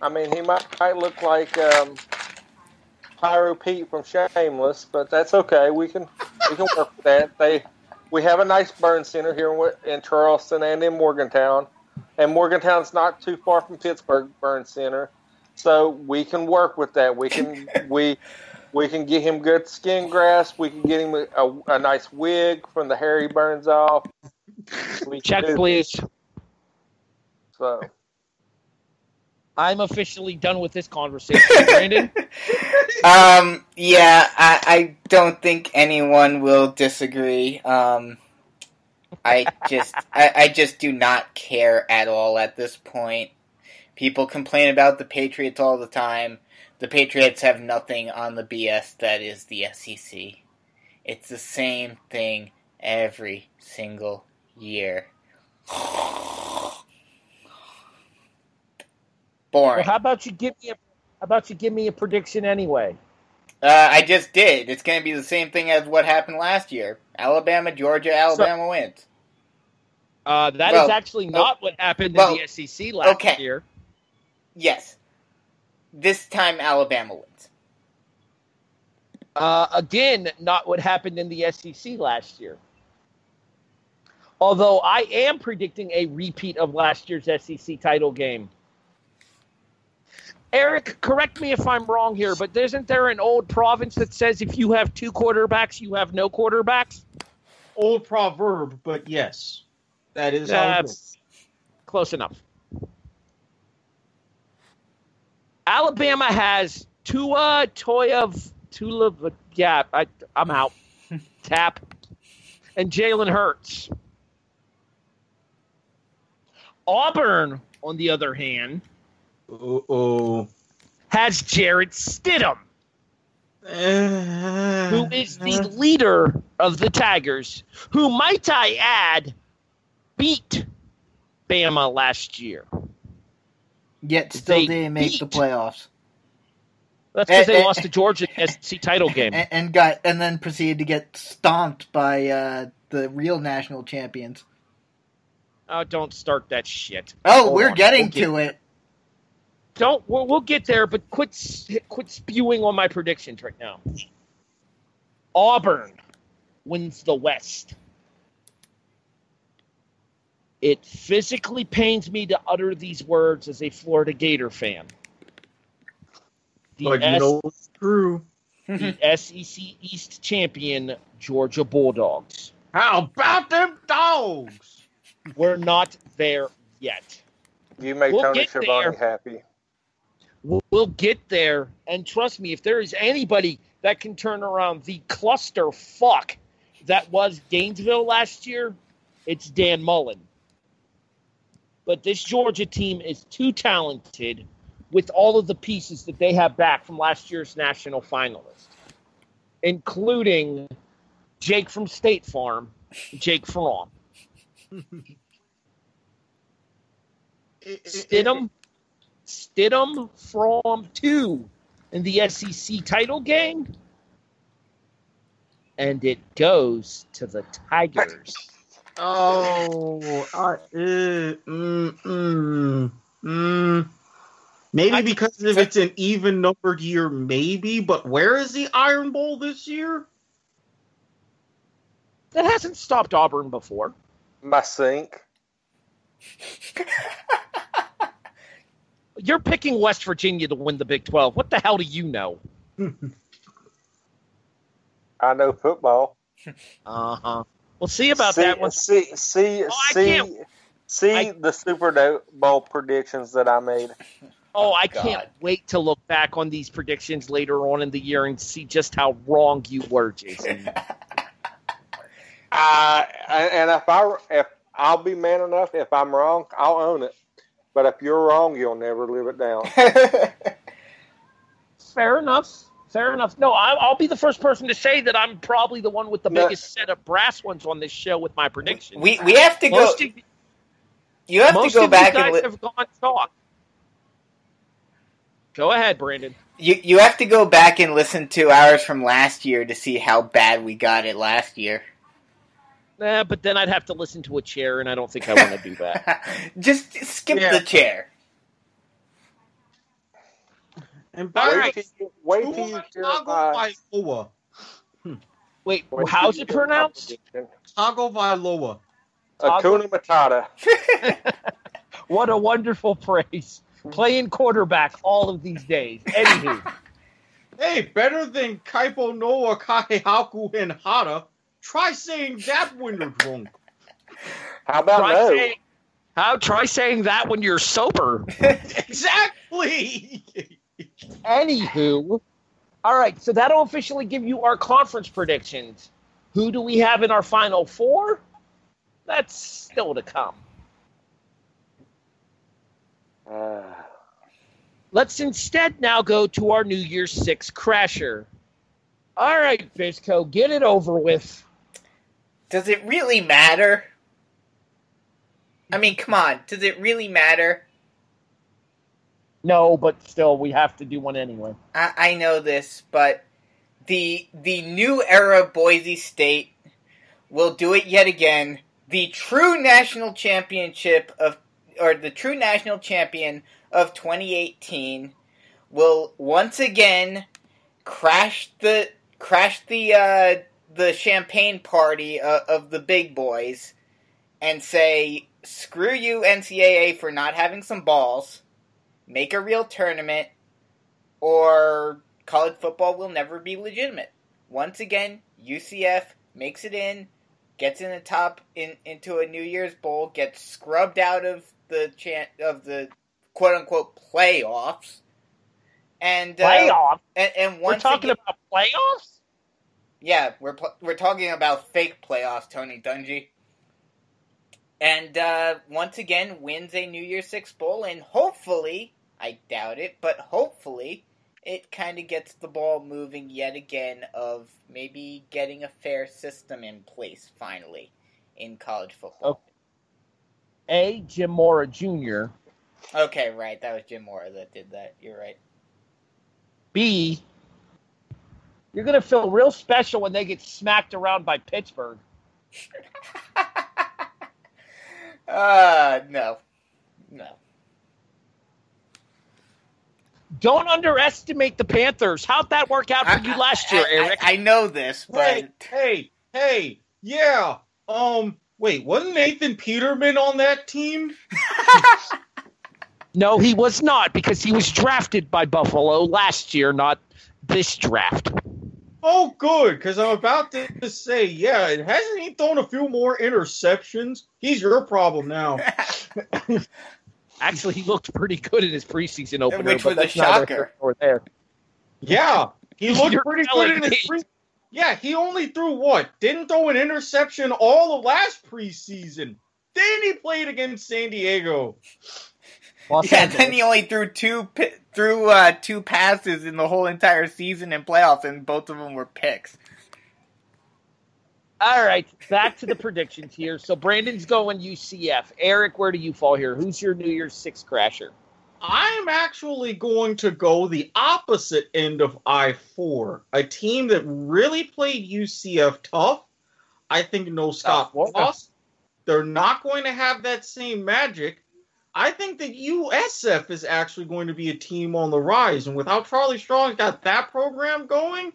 I mean, he might look like Pyro Pete from Shameless, but that's okay. We can work with that. We have a nice burn center here in Charleston and in Morgantown, and Morgantown's not too far from Pittsburgh Burn Center, so we can work with that. We can get him good skin grafts. We can get him a nice wig from the hair he burns off. Check, please. So. I'm officially done with this conversation, Brandon. Yeah, I don't think anyone will disagree. I just do not care at all at this point. People complain about the Patriots all the time. The Patriots have nothing on the BS that is the SEC. It's the same thing every single year. Boring. Well, how about you give me a prediction anyway? I just did. It's going to be the same thing as what happened last year. Alabama, Georgia, Alabama wins. That is actually not what happened in the SEC last year. Yes. This time, Alabama wins. Again, not what happened in the SEC last year. Although I am predicting a repeat of last year's SEC title game. Eric, correct me if I'm wrong here, but isn't there an old province that says if you have two quarterbacks, you have no quarterbacks? Old proverb, but yes. That is how it is. Close enough. Alabama has Tua, I'm out. Tap. And Jalen Hurts. Auburn, on the other hand, has Jarrett Stidham, who is the leader of the Tigers, who, might I add, beat Bama last year. Yet still didn't make the playoffs. That's because they lost to Georgia in the SEC title game. And then proceeded to get stomped by the real national champions. Oh, don't start that shit. Oh, we're getting to it. We'll get there, but quit spewing on my predictions right now. Auburn wins the West. It physically pains me to utter these words as a Florida Gator fan. But you know it's true. The SEC East champion, Georgia Bulldogs. How about them dogs? We're not there yet. You make Tony Schiavone happy. We'll get there, and trust me, if there is anybody that can turn around the cluster fuck that was Gainesville last year, it's Dan Mullen. But this Georgia team is too talented with all of the pieces that they have back from last year's national finalist, including Jake from State Farm, Jake Fromm. Stidham from 2 in the SEC title game, and it goes to the Tigers. Maybe because if it's an even numbered year, maybe. But where is the Iron Bowl this year? That hasn't stopped Auburn before. My sink. You're picking West Virginia to win the Big 12. What the hell do you know? I know football. Uh-huh. We'll see about that one. See the Super Bowl predictions that I made. Oh, I can't wait to look back on these predictions later on in the year and see just how wrong you were, Jason. And if I'll be man enough, if I'm wrong, I'll own it. But if you're wrong, you'll never live it down. Fair enough. No, I'll be the first person to say that I'm probably the one with the biggest set of brass ones on this show with my predictions. We have to go. You have to go back and have gone talk. Go ahead, Brandon. You have to go back and listen to ours from last year to see how bad we got it last year. But then I'd have to listen to a chair, and I don't think I want to do that. Just skip the chair. And wait till you hear Wait, how's it pronounced? Tagovailoa. Hakuna Matata. What a wonderful phrase. Playing quarterback all of these days. Anywho. Hey, better than Kaipo Noa Kahehaku and Hara. Try saying that when you're drunk. How about try saying that when you're sober. Exactly. Anywho, all right, so that'll officially give you our conference predictions. Who do we have in our Final Four? That's still to come. Let's instead now go to our New Year's 6 crasher. All right, Bisco, get it over with. Does it really matter? I mean, come on. Does it really matter? No, but still, we have to do one anyway. I know this, but the new era Boise State will do it yet again. The true national champion of 2018 will once again crash the champagne party of the big boys and say, screw you, NCAA, for not having some balls. Make a real tournament, or college football will never be legitimate. Once again, UCF makes it in, gets in the top into a New Year's Bowl, gets scrubbed out of the quote unquote playoffs, and playoffs. And we're talking about playoffs. Yeah, we're talking about fake playoffs, Tony Dungy. And once again wins a New Year's Six Bowl, and hopefully, I doubt it, but hopefully it kind of gets the ball moving yet again of maybe getting a fair system in place finally in college football. Okay. Jim Mora Jr. Okay, right. That was Jim Mora that did that. You're right. B, you're going to feel real special when they get smacked around by Pittsburgh. No. Don't underestimate the Panthers. How'd that work out for you last year, Eric? I know this, but... Hey, yeah. Wait, wasn't Nathan Peterman on that team? No, he was not, because he was drafted by Buffalo last year, not this draft. Oh, good, because I'm about to say, yeah, hasn't he thrown a few more interceptions? He's your problem now. Actually, he looked pretty good in his preseason opener. Which was a shocker. There. Yeah, he looked pretty good in his preseason. Yeah, he only threw what? Didn't throw an interception all of last preseason. Then he played against San Diego. Then he only threw two passes in the whole entire season in playoffs, and both of them were picks. All right, back to the predictions here. So Brandon's going UCF. Eric, where do you fall here? Who's your New Year's Six crasher? I'm actually going to go the opposite end of I-4. A team that really played UCF tough. I think no Scott Frost. They're not going to have that same magic. I think that USF is actually going to be a team on the rise. And with how Charlie Strong's got that program going,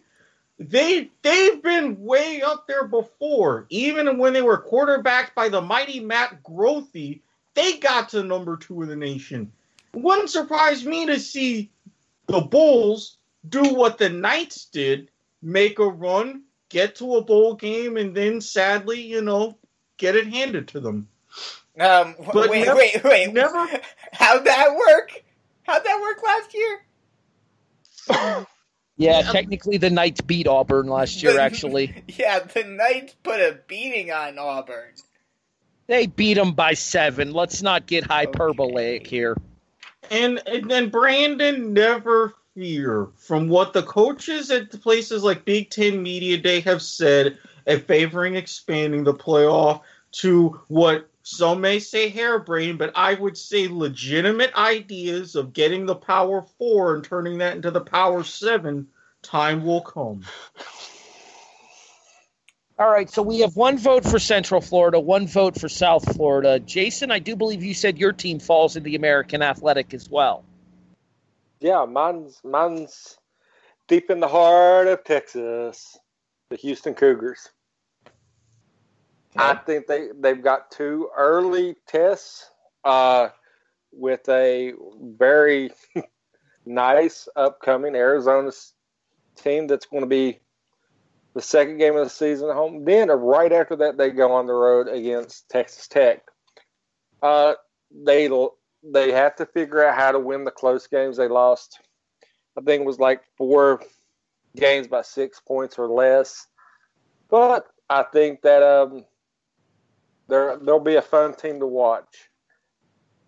they've been way up there before. Even when they were quarterbacked by the mighty Matt Grothe, they got to number 2 in the nation. It wouldn't surprise me to see the Bulls do what the Knights did, make a run, get to a bowl game, and then sadly, get it handed to them. But wait. Never. How'd that work? How'd that work last year? Yeah, technically the Knights beat Auburn last year, actually. Yeah, the Knights put a beating on Auburn. They beat them by 7. Let's not get hyperbolic here. And Brandon, never fear. From what the coaches at places like Big Ten Media Day have said, favoring expanding the playoff to what some may say harebrained, but I would say legitimate ideas of getting the Power 4 and turning that into the Power 7, time will come. All right, so we have 1 vote for Central Florida, 1 vote for South Florida. Jason, I do believe you said your team falls in the American Athletic as well. Yeah, mine's deep in the heart of Texas, the Houston Cougars. I think they've got 2 early tests with a very nice upcoming Arizona team that's going to be the second game of the season at home. Then right after that, they go on the road against Texas Tech. They have to figure out how to win the close games. They lost, I think it was like 4 games by 6 points or less. But I think that they'll be a fun team to watch.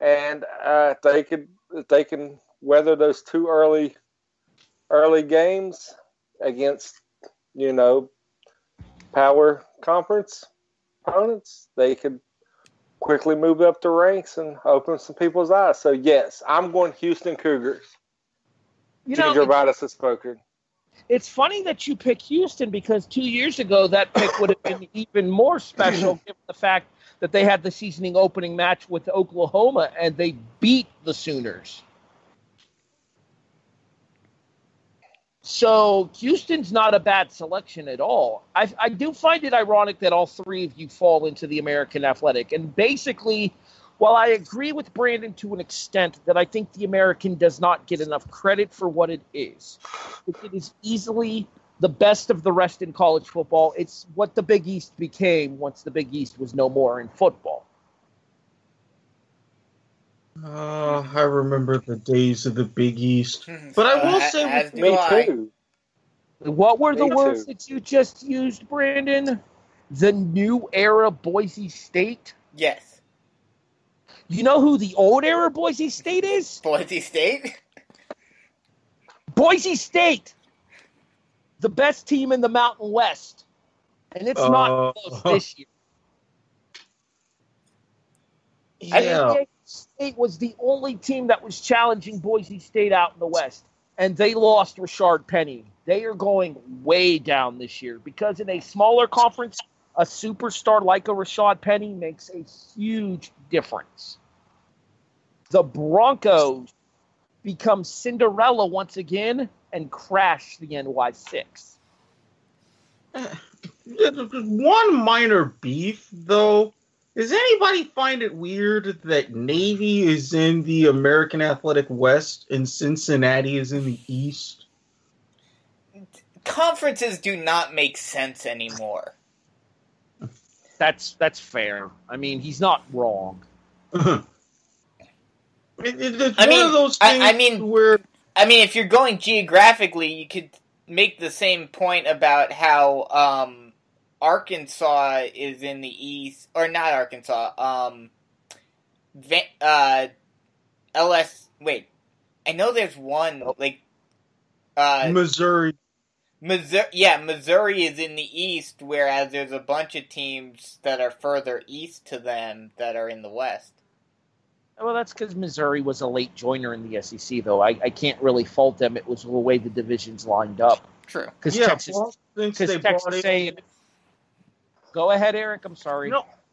And if they can weather those 2 early games against power conference opponents, they could quickly move up the ranks and open some people's eyes. So yes, I'm going Houston Cougars. Ginger Vitus has spoken. It's funny that you pick Houston because 2 years ago that pick would have been even more special given the fact that they had the seasoning opening match with Oklahoma and they beat the Sooners. So Houston's not a bad selection at all. I do find it ironic that all three of you fall into the American Athletic. And basically, while I agree with Brandon to an extent that I think the American does not get enough credit for what it is easily the best of the rest in college football. It's what the Big East became once the Big East was no more in football. I remember the days of the Big East. But I will say, me too. What were the Me words too. that you just used, Brandon? The new era Boise State? Yes. You know who the old era Boise State is? Boise State? Boise State! The best team in the Mountain West. And it's not close this year. yeah. Indiana State was the only team that was challenging Boise State out in the West. And they lost Rashard Penny. They are going way down this year because in a smaller conference, a superstar like a Rashad Penny makes a huge difference. The Broncos become Cinderella once again and crash the NY6. One minor beef, though. Does anybody find it weird that Navy is in the American Athletic West and Cincinnati is in the East? Conferences do not make sense anymore. That's fair. I mean, he's not wrong. It's one of those things where... I mean, if you're going geographically, you could make the same point about how Arkansas is in the East, or not Arkansas. Wait, I know there's one Missouri. Missouri is in the East, whereas there's a bunch of teams that are further east to them that are in the West. Well, that's because Missouri was a late joiner in the SEC, though. I can't really fault them. It was the way the divisions lined up. True. Because Yeah, Texas, well, since because they Texas brought A&M. Go ahead, Eric. I'm sorry.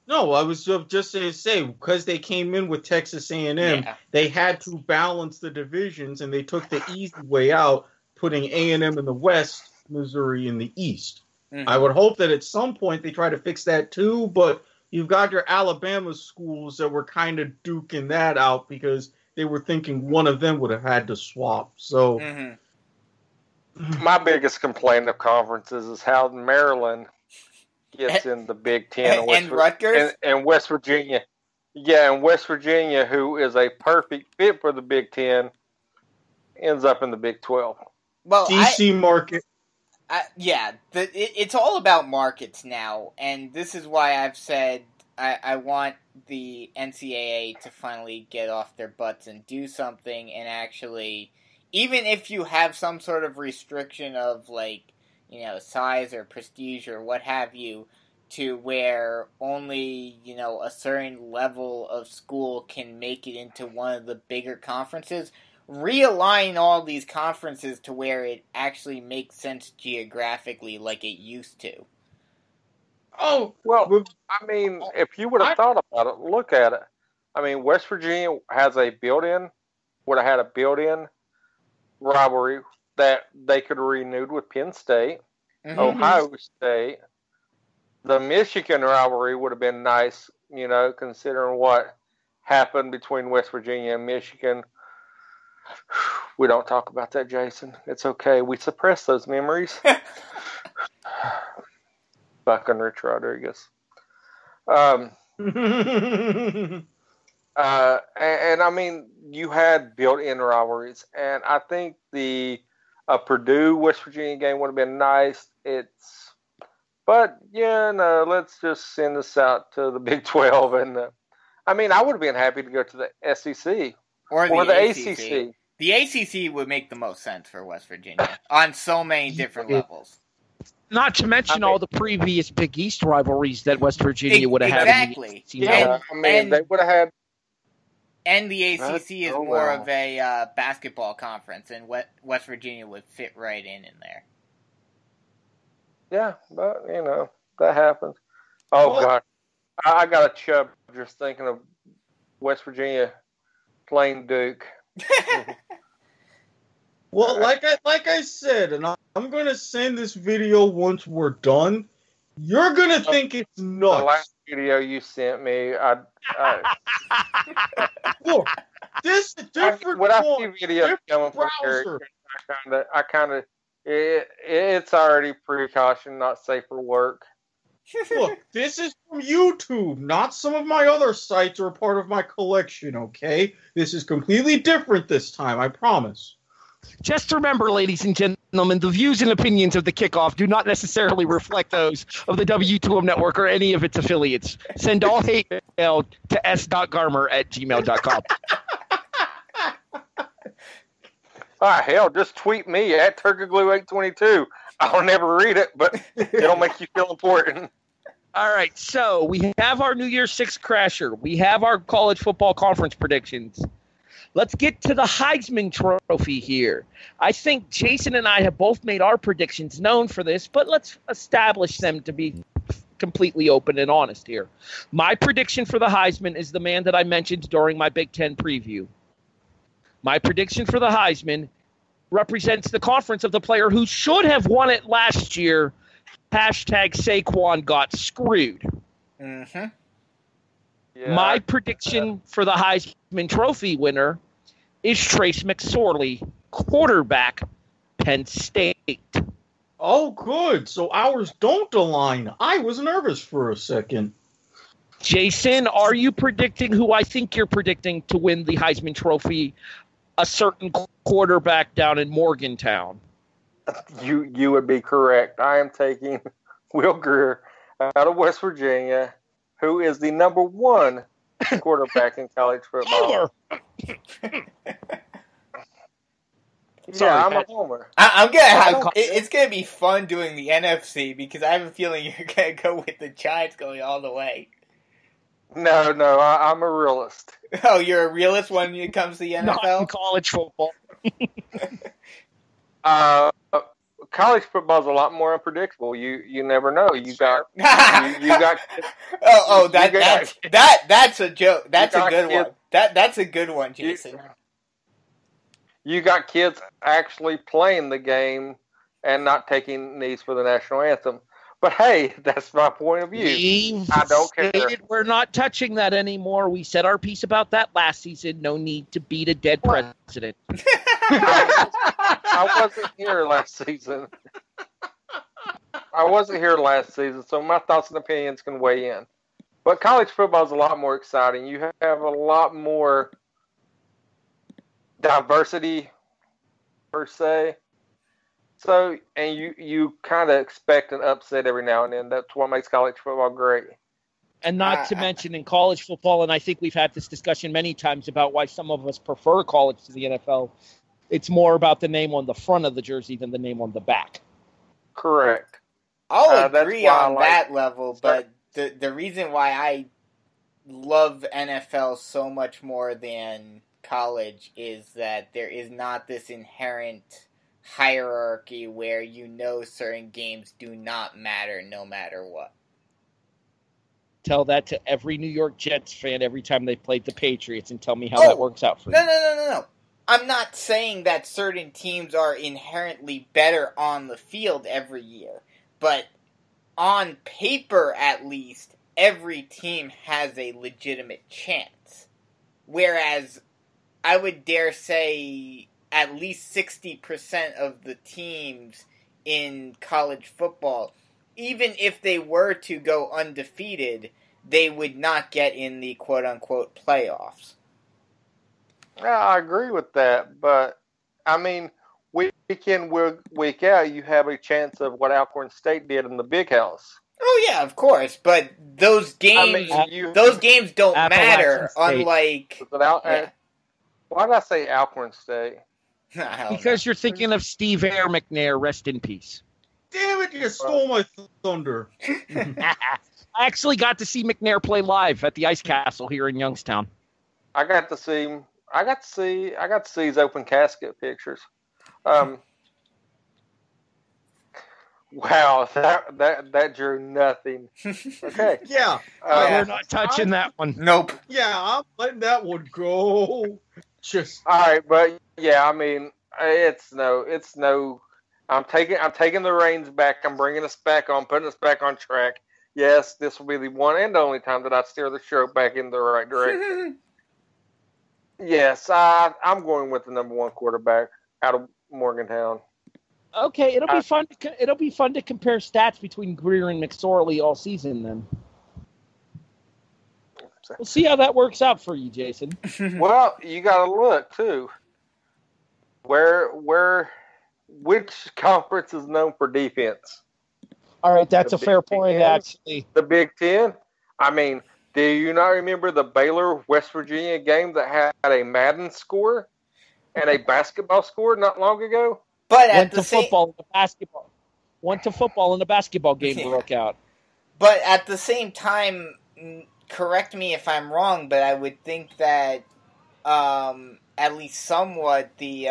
No, I was just going to say, because they came in with Texas A&M, Yeah. they had to balance the divisions, and they took the easy way out, putting A&M in the West, Missouri in the East. Mhm. I would hope that at some point they try to fix that too, but you've got your Alabama schools that were kind of duking that out because they were thinking one of them would have had to swap. So, My biggest complaint of conferences is how Maryland gets in the Big Ten and Rutgers? and West Virginia. Yeah, and West Virginia, who is a perfect fit for the Big Ten, ends up in the Big 12. Well, DC market. it's all about markets now, and this is why I've said I want the NCAA to finally get off their butts and do something, and actually, even if you have some sort of restriction of, size or prestige or what have you, to where only, a certain level of school can make it into one of the bigger conferences, realign all these conferences to where it actually makes sense geographically like it used to. Oh, well, I mean, if you would have thought about it, look at it. I mean, West Virginia would have had a built-in rivalry that they could have renewed with Penn State, Ohio State. The Michigan rivalry would have been nice, considering what happened between West Virginia and Michigan. We don't talk about that, Jason. It's okay. We suppress those memories. Fucking Rich Rodriguez. And I mean, you had built-in rivalries, and I think the Purdue West Virginia game would have been nice. But let's just send this out to the Big 12, and I mean, I would have been happy to go to the SEC or the ACC. The ACC would make the most sense for West Virginia on so many different levels. Not to mention all the previous Big East rivalries that West Virginia would have had. Exactly. Yeah, I mean, they would have had. And the ACC is more of a basketball conference, and West Virginia would fit right in there. Yeah, but that happens. Oh God, I got a chub just thinking of West Virginia playing Duke. Well, like I said, and I'm gonna send this video once we're done. You're gonna think it's nuts. The last video you sent me, Look, this is different. When I see videos coming from Eric, it's already precaution, not safe for work. Look, this is from YouTube, not some of my other sites or part of my collection, okay? This is completely different this time, I promise. Just remember, ladies and gentlemen, the views and opinions of the Kickoff do not necessarily reflect those of the W2M Network or any of its affiliates. Send all hate mail to s.garmer@gmail.com. Hell, just tweet me at Turkeyglue822. I'll never read it, but it'll make you feel important. All right, so we have our New Year's Six Crasher. We have our college football conference predictions. Let's get to the Heisman Trophy here. I think Jason and I have both made our predictions known for this, but let's establish them to be completely open and honest here. My prediction for the Heisman is the man that I mentioned during my Big Ten preview. My prediction for the Heisman represents the conference of the player who should have won it last year. Hashtag Saquon got screwed. Mm-hmm. Yeah. My prediction for the Heisman Trophy winner is Trace McSorley, quarterback, Penn State. Oh, good. So ours don't align. I was nervous for a second. Jason, are you predicting who I think you're predicting to win the Heisman Trophy? A certain quarterback down in Morgantown. You would be correct. I am taking Will Grier out of West Virginia, who is the number one quarterback in college football. Sorry, I'm Pat. a homer. I'm gonna have. It's gonna be fun doing the NFC because I have a feeling you're gonna go with the Giants going all the way. No, I'm a realist. Oh, you're a realist when it comes to the Not in NFL? college football. College football is a lot more unpredictable. You never know. You got that's a joke. That's a good kids. one. That's a good one, Jason. You got kids actually playing the game and not taking knees for the national anthem. But hey, that's my point of view. I don't care. We're not touching that anymore. We said our piece about that last season. No need to beat a dead president. I wasn't here last season. So my thoughts and opinions can weigh in. But college football is a lot more exciting. You have a lot more diversity, per se. So, and you kind of expect an upset every now and then. That's what makes college football great. And not to mention in college football, and I think we've had this discussion many times about why some of us prefer college to the NFL, it's more about the name on the front of the jersey than the name on the back. Correct. I'll agree on that level, but the reason why I love NFL so much more than college is that there is not this inherent hierarchy where certain games do not matter no matter what. Tell that to every New York Jets fan every time they played the Patriots and tell me how that works out for you. No. I'm not saying that certain teams are inherently better on the field every year, but on paper at least, every team has a legitimate chance. Whereas I would dare say at least 60% of the teams in college football, even if they were to go undefeated, they would not get in the quote-unquote playoffs. Yeah, I agree with that, but I mean, week in, week out, you have a chance of what Alcorn State did in the Big House. Oh yeah, of course, but those games, those games don't matter. Unlike, why did I say Alcorn State? Because you're thinking of Steve Air McNair, rest in peace. Damn it, you stole my thunder. I actually got to see McNair play live at the Ice Castle here in Youngstown. I got to see his open casket pictures. Wow, that drew nothing. Okay. Yeah, We're not touching that one. Nope. yeah, I'm letting that one go. Just All right, but yeah, I mean, it's no. I'm taking the reins back. I'm bringing us back on, putting us back on track. Yes, this will be the one and only time that I steer the show back in the right direction. Yes, I'm going with the number one quarterback out of Morgantown. Okay, it'll be fun. It'll be fun to compare stats between Greer and McSorley all season. Then we'll see how that works out for you, Jason. Well, you got to look too. Which conference is known for defense? All right, that's The a fair Big point, Ten? actually. The Big Ten. I mean, do you not remember the Baylor West Virginia game that had a Madden score and a basketball score not long ago? But at Went the to same, football and the basketball. Went to football and the basketball game Yeah. broke out. but at the same time, correct me if I'm wrong, but I would think that at least somewhat the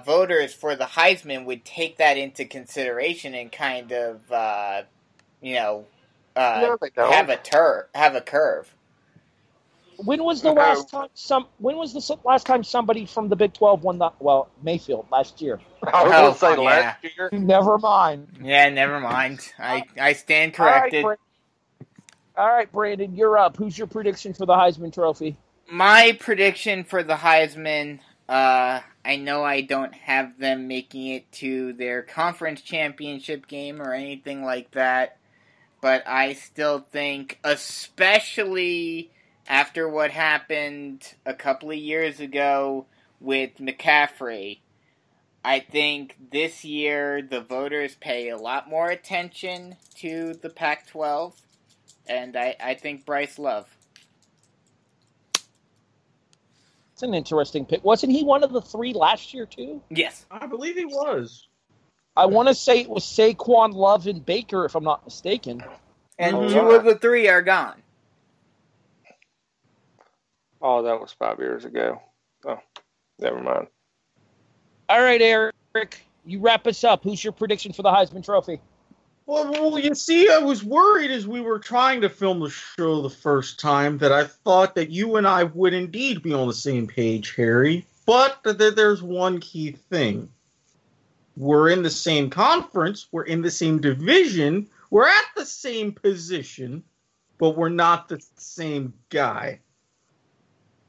voters for the Heisman would take that into consideration and kind of No, they don't. have a curve. When was the last time last time somebody from the Big 12 won the Mayfield last year? I was going to say yeah. last year. Never mind. Yeah, never mind. I stand All right, corrected. All right, Brandon, you're up. Who's your prediction for the Heisman Trophy? My prediction for the Heisman, I know I don't have them making it to their conference championship game or anything like that, but I still think, especially after what happened a couple of years ago with McCaffrey, I think this year the voters pay a lot more attention to the Pac-12, and I think Bryce Love. It's an interesting pick. Wasn't he one of the three last year, too? Yes. I believe he was. I want to say it was Saquon, Love, and Baker, if I'm not mistaken. And Oh, two wow. of the three are gone. Oh, that was 5 years ago. Oh, never mind. All right, Eric, you wrap us up. Who's your prediction for the Heisman Trophy? Well, you see, I was worried as we were trying to film the show the first time that I thought that you and I would indeed be on the same page, Harry. But there's one key thing. We're in the same conference, we're in the same division, we're at the same position, but we're not the same guy.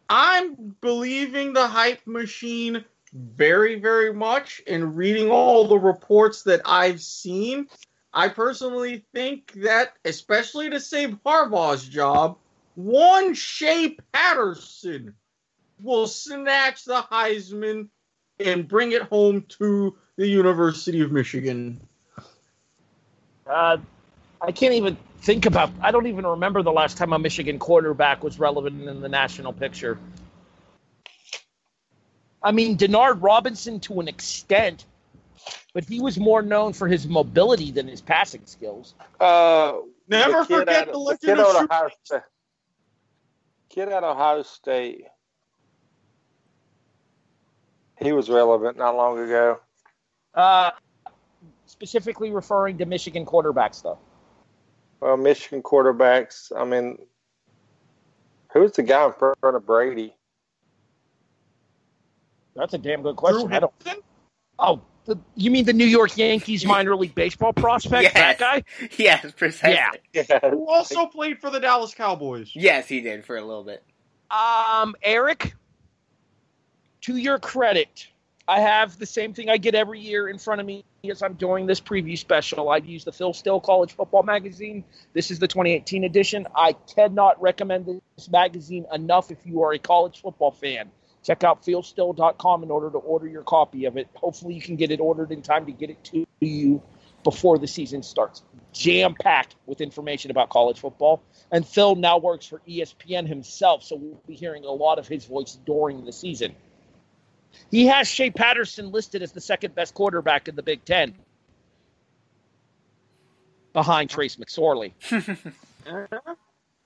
I'm believing the hype machine very, very much, and reading all the reports that I've seen, I personally think that, especially to save Harbaugh's job, one Shea Patterson will snatch the Heisman and bring it home to the University of Michigan. I can't even think about. I don't even remember the last time a Michigan quarterback was relevant in the national picture. I mean, Denard Robinson to an extent, but he was more known for his mobility than his passing skills. Never The kid forget out- the the legend kid of out Shoe- Ohio State. Kid at Ohio State. He was relevant not long ago. Specifically referring to Michigan quarterbacks, though. Well, Michigan quarterbacks. I mean, who's the guy in front of Brady? That's a damn good question. Drew I don't. Henson? Oh, you mean the New York Yankees minor league baseball prospect? Yes. That guy? Yes, precisely. Yeah. Yeah. Who also played for the Dallas Cowboys. Yes, he did for a little bit. Eric, to your credit, I have the same thing I get every year in front of me as I'm doing this preview special. I've used the Phil Still College Football Magazine. This is the 2018 edition. I cannot recommend this magazine enough if you are a college football fan. Check out philstill.com in order to order your copy of it. Hopefully you can get it ordered in time to get it to you before the season starts. Jam-packed with information about college football. And Phil now works for ESPN himself, so we'll be hearing a lot of his voice during the season. He has Shea Patterson listed as the second best quarterback in the Big Ten, behind Trace McSorley.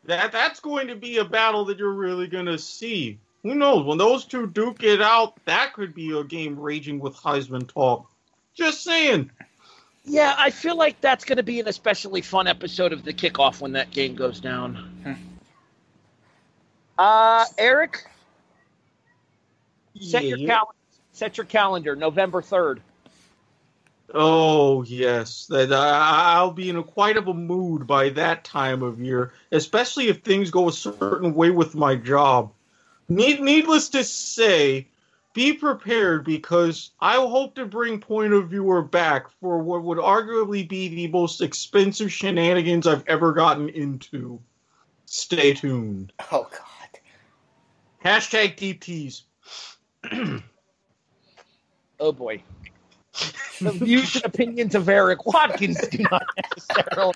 That's going to be a battle that you're really going to see. Who knows? When those two duke it out, that could be a game raging with Heisman talk. Just saying. Yeah, I feel like that's going to be an especially fun episode of the kickoff when that game goes down. Eric, set your calendar, November 3rd. Oh, yes. I'll be in quite of a mood by that time of year, especially if things go a certain way with my job. Needless to say, be prepared because I hope to bring Point of Viewer back for what would arguably be the most expensive shenanigans I've ever gotten into. Stay tuned. Oh, God. Hashtag deep tease. Oh, boy. The views and opinions of Eric Watkins do not necessarily.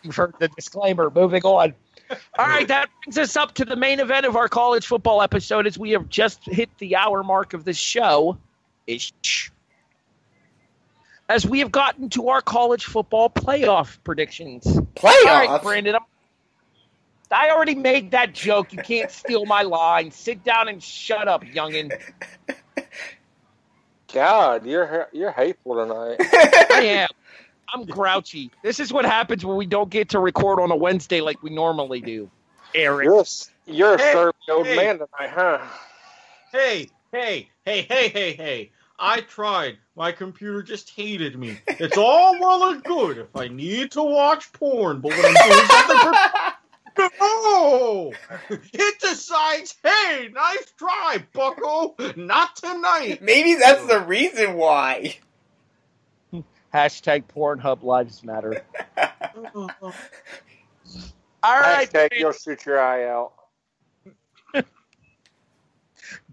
You've heard the disclaimer. Moving on. All right, that brings us up to the main event of our college football episode as we have just hit the hour mark of this show. As we have gotten to our college football playoff predictions. Playoffs? All right, Brandon. I already made that joke. You can't steal my line. Sit down and shut up, youngin'. God, you're hateful tonight. I am. I'm grouchy. This is what happens when we don't get to record on a Wednesday like we normally do. Eric. You're a surly old man tonight, huh? Hey. I tried. My computer just hated me. It's all well and good if I need to watch porn, but when I'm doing something no! It decides, hey, nice try, bucko. Not tonight. Maybe that's the reason why. Hashtag Pornhub Lives Matter. All right. Hashtag you'll shoot your eye out.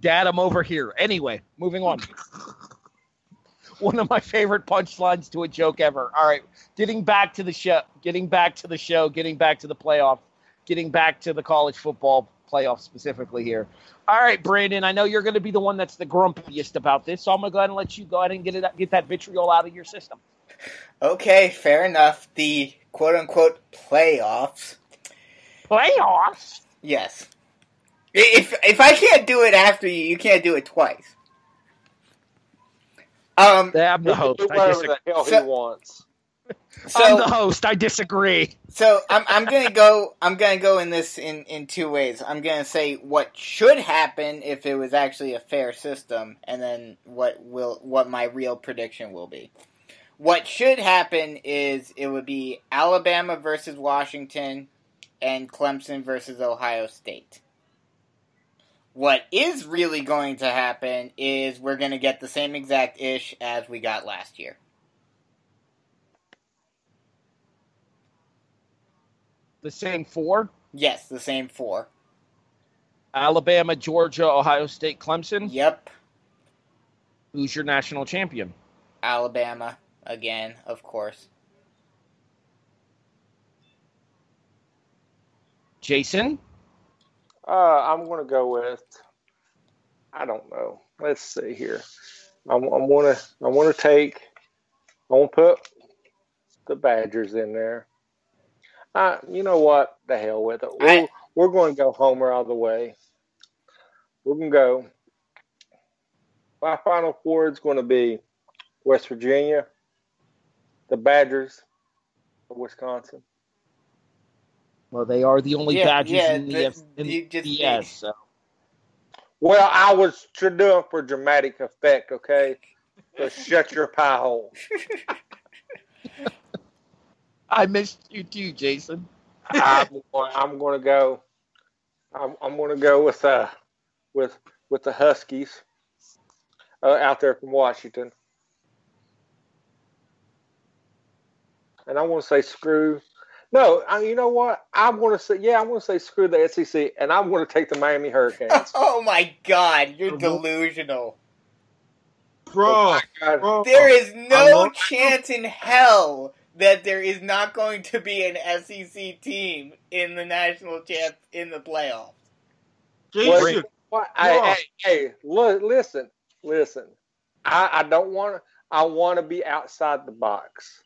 Dad, I'm over here. Anyway, moving on. One of my favorite punchlines to a joke ever. All right, getting back to the playoff, getting back to the college football playoff specifically here. All right, Brandon, I know you're going to be the one that's the grumpiest about this, so I'm going to go ahead and let you go ahead and get that vitriol out of your system. Okay, fair enough. The quote-unquote playoffs. Playoffs? Yes. If I can't do it after you, you can't do it twice. I'm the host. Whatever the hell he wants. I'm the host. I disagree. So I'm gonna go in this in two ways. I'm gonna say what should happen if it was actually a fair system, and then what my real prediction will be. What should happen is it would be Alabama versus Washington and Clemson versus Ohio State. What is really going to happen is we're going to get the same exact ish as we got last year. The same four? Yes, the same four. Alabama, Georgia, Ohio State, Clemson? Yep. Who's your national champion? Alabama, again, of course. Jason? I'm going to go with, I don't know. Let's see here. I want to put the Badgers in there. You know what? The hell with it. We're going to go Homer all the way. We're going to go. My Final Four is going to be West Virginia, the Badgers of Wisconsin. Well, they are the only Badgers in the FBS. So. Well, I was doing for dramatic effect, okay? So shut your pie hole. I missed you too, Jason. I'm going to go. I'm going to go with the Huskies out there from Washington, and I want to say screw. No, you know what? I'm going to say screw the SEC, and I'm going to take the Miami Hurricanes. Oh my God, you're delusional. Bro, there is no chance in hell that there is not going to be an SEC team in the national champ in the playoffs. Jason, hey, listen. I don't want to. I want to be outside the box.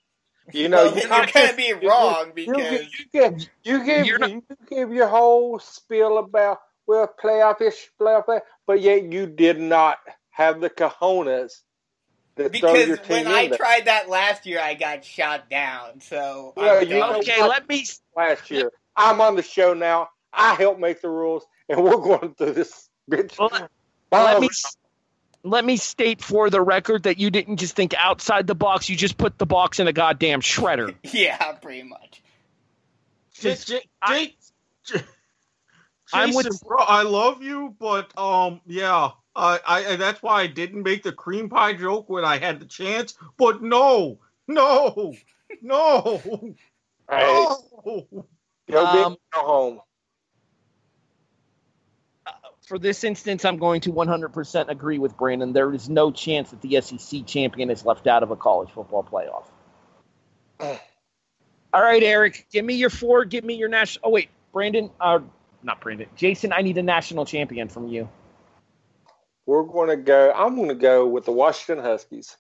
You know, well, you're going to be wrong because you give your whole spiel about we're playoff-ish, but yet you did not have the cojones to throw your Because team when I in there. tried that last year, I got shot down. So Well, I'm you done. know Okay, what? let me Last year, I'm on the show now. I helped make the rules, and we're going through this bitch. let me state for the record that you didn't just think outside the box. You just put the box in a goddamn shredder. Yeah, pretty much. I'm with- Jason, bro, I love you, but yeah, I that's why I didn't make the cream pie joke when I had the chance. But no, Hey, no. go go home. For this instance, I'm going to 100% agree with Brandon. There is no chance that the SEC champion is left out of a college football playoff. All right, Eric, give me your 4. Give me your national. Oh, wait, Brandon. Not Brandon. Jason, I need a national champion from you. I'm going to go with the Washington Huskies.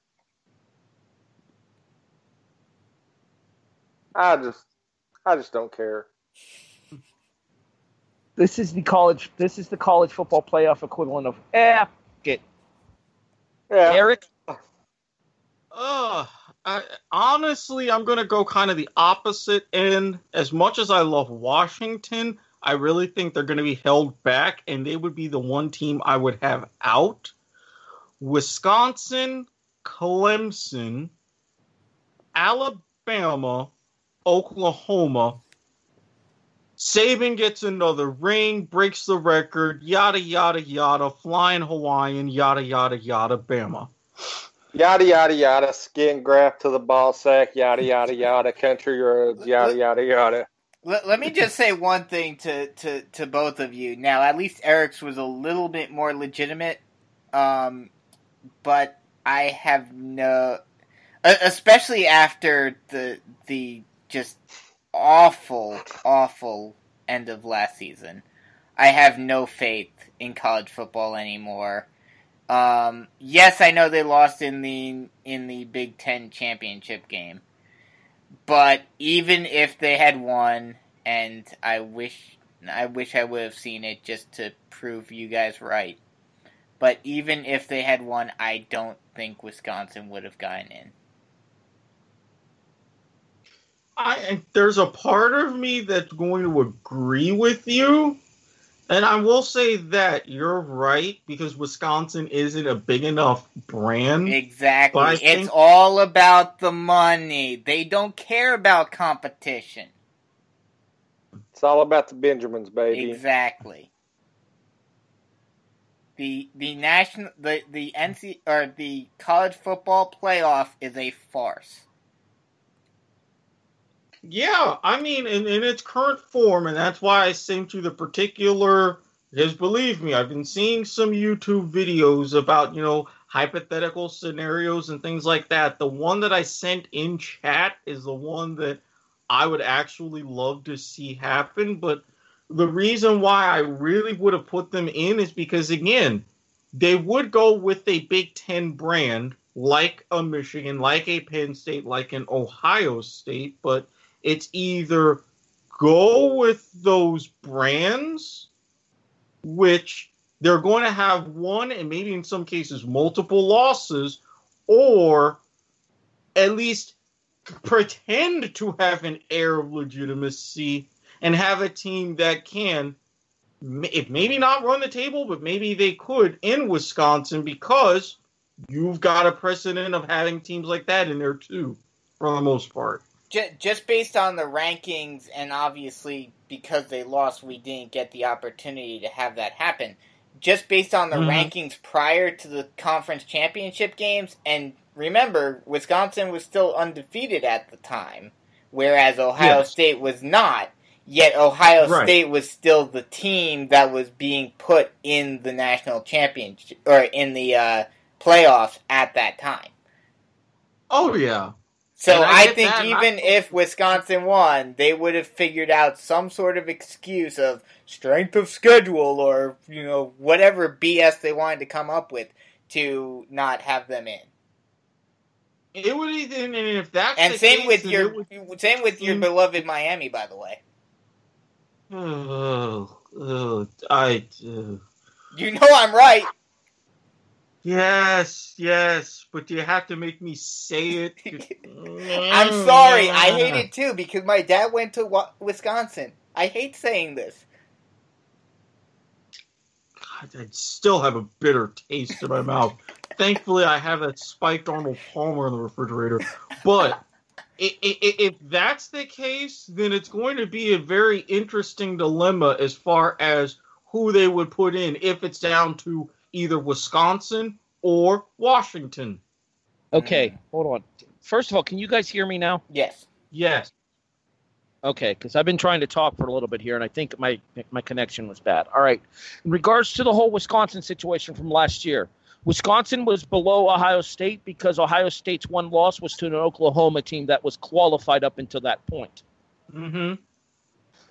I just don't care. This is the college football playoff equivalent of it. Yeah. Eric, Honestly, I'm gonna go kind of the opposite end. As much as I love Washington, I really think they're gonna be held back, and they would be the one team I would have out. Wisconsin, Clemson, Alabama, Oklahoma. Saban gets another ring, breaks the record, yada, yada, yada, flying Hawaiian, yada, yada, yada, Bama. Yada, yada, yada, skin graft to the ball sack, yada, yada, yada, country roads, yada, yada, yada. Let me just say one thing to both of you. Now, at least Eric's was a little bit more legitimate, but I have no... Especially after the just awful end of last season. I have no faith in college football anymore. Yes, I know they lost in the Big Ten championship game, but even if they had won, and I wish I would have seen it just to prove you guys right, but even if they had won, I don't think Wisconsin would have gotten in. There's a part of me that's going to agree with you, and I will say that you're right, because Wisconsin isn't a big enough brand. Exactly. It's all about the money. They don't care about competition. It's all about the Benjamins, baby. Exactly. The college football playoff is a farce. Yeah, I mean, in its current form, and that's why I sent you the particular, because believe me, I've been seeing some YouTube videos about, hypothetical scenarios and things like that. The one that I sent in chat is the one that I would actually love to see happen, but the reason why I really would have put them in is because, again, they would go with a Big Ten brand, like a Michigan, like a Penn State, like an Ohio State, but it's either go with those brands, which they're going to have one and maybe in some cases multiple losses, or at least pretend to have an air of legitimacy and have a team that can, if maybe not run the table, but maybe they could in Wisconsin, because you've got a precedent of having teams like that in there too, for the most part. Just based on the rankings, and obviously because they lost, we didn't get the opportunity to have that happen. Just based on the rankings prior to the conference championship games, and remember, Wisconsin was still undefeated at the time, whereas Ohio State was not. Yet Ohio State was still the team that was being put in the national championship, or in the playoffs at that time. Oh, yeah. So I think even if Wisconsin won, they would have figured out some sort of excuse of strength of schedule or, whatever BS they wanted to come up with to not have them in. It would even, and if that's and the same case, with your beloved Miami, by the way. You know I'm right. Yes, but you have to make me say it. I'm sorry. I hate it too because my dad went to Wisconsin. I hate saying this. God, I still have a bitter taste in my mouth. Thankfully, I have that spiked Arnold Palmer in the refrigerator. But if that's the case, then it's going to be a very interesting dilemma as far as who they would put in if it's down to either Wisconsin or Washington. Okay, hold on. First of all, can you guys hear me now? Yes. Yes. Okay, because I've been trying to talk for a little bit here, and I think my connection was bad. All right. In regards to the whole Wisconsin situation from last year, Wisconsin was below Ohio State because Ohio State's one loss was to an Oklahoma team that was qualified up until that point. Mm-hmm.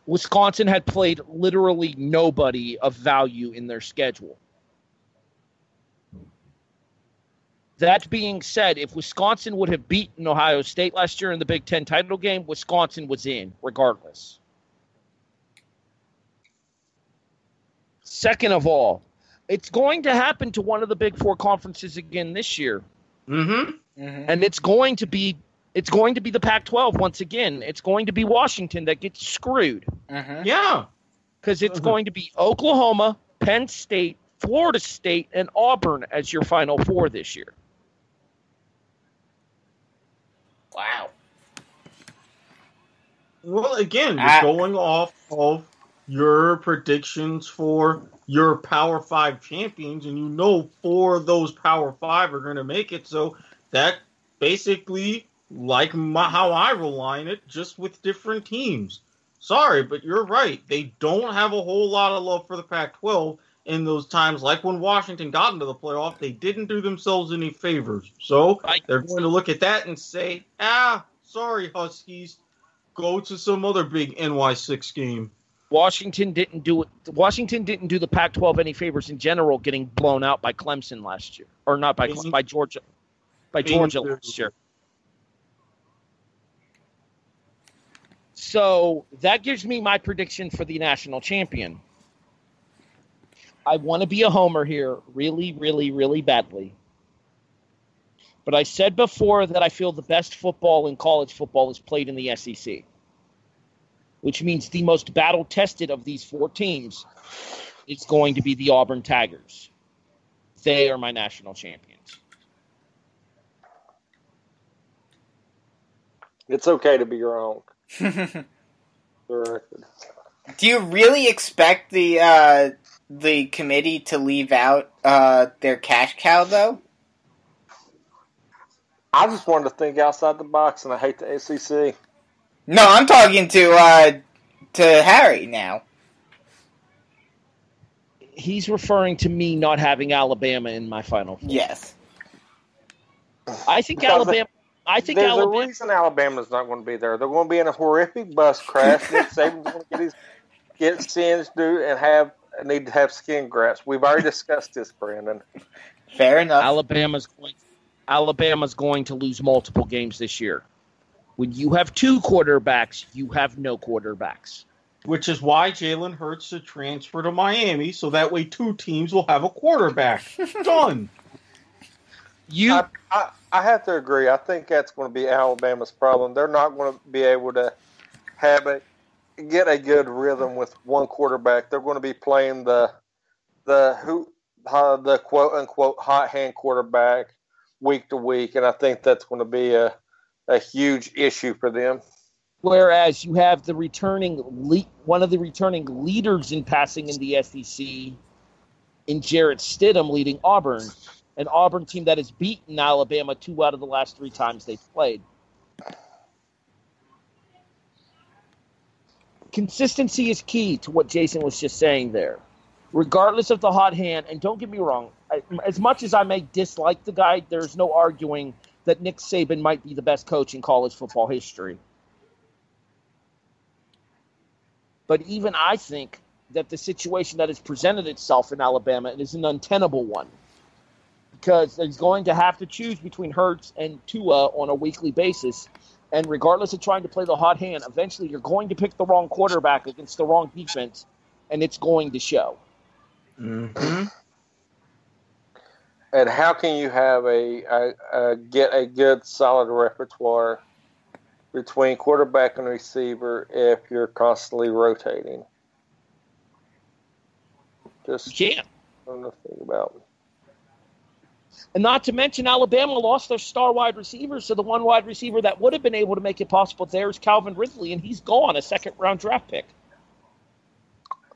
Wisconsin had played literally nobody of value in their schedule. That being said, if Wisconsin would have beaten Ohio State last year in the Big Ten title game, Wisconsin was in, regardless. Second of all, it's going to happen to one of the Big Four conferences again this year. Mm-hmm. And it's going to be the Pac-12 once again. It's going to be Washington that gets screwed. Mm-hmm. Yeah. Because it's going to be Oklahoma, Penn State, Florida State, and Auburn as your Final Four this year. Wow. Well, again, you're going off of your predictions for your Power 5 champions, and you know 4 of those Power 5 are going to make it. So that basically, like how I rely on it, just with different teams. Sorry, but you're right. They don't have a whole lot of love for the Pac-12 in those times. Like when Washington got into the playoff, they didn't do themselves any favors. So they're going to look at that and say, sorry, Huskies, go to some other big NY6 game. Washington didn't do the Pac-12 any favors in general, getting blown out by Clemson last year, or not by Georgia, last year. So that gives me my prediction for the national champion. I want to be a homer here really, really, really badly. But I said before that I feel the best football in college football is played in the SEC, which means the most battle-tested of these 4 teams is going to be the Auburn Tigers. They are my national champions. It's okay to be wrong. Do you really expect the committee to leave out their cash cow, though? I just wanted to think outside the box, and I hate the SEC. No, I'm talking to Harry now. He's referring to me not having Alabama in my Final Four. Yes. I think Because Alabama. There's a reason Alabama's not going to be there. They're going to be in a horrific bus crash. Nick Saban's going to get singed and need to have skin grafts. We've already discussed this, Brandon. Fair enough. Alabama's going to lose multiple games this year. When you have 2 quarterbacks, you have no quarterbacks. Which is why Jalen Hurts should transfer to Miami, so that way 2 teams will have a quarterback. Done. I have to agree. I think that's going to be Alabama's problem. They're not going to be able to get a good rhythm with one quarterback. They're going to be playing the quote unquote hot hand quarterback week to week, and I think that's going to be a huge issue for them. Whereas you have the one of the returning leaders in passing in the SEC, in Jarrett Stidham, leading Auburn, an Auburn team that has beaten Alabama 2 out of the last 3 times they've played. Consistency is key to what Jason was just saying there. Regardless of the hot hand, and don't get me wrong, as much as I may dislike the guy, there's no arguing that Nick Saban might be the best coach in college football history. But even I think that the situation that has presented itself in Alabama is an untenable one, because he's going to have to choose between Hurts and Tua on a weekly basis. And regardless of trying to play the hot hand, eventually you're going to pick the wrong quarterback against the wrong defense, and it's going to show. Mm-hmm. And how can you have get a good solid repertoire between quarterback and receiver if you're constantly rotating? Just You can't. something to think about. And not to mention, Alabama lost their star wide receiver, so the one wide receiver that would have been able to make it possible there is Calvin Ridley, and he's gone, a second-round draft pick.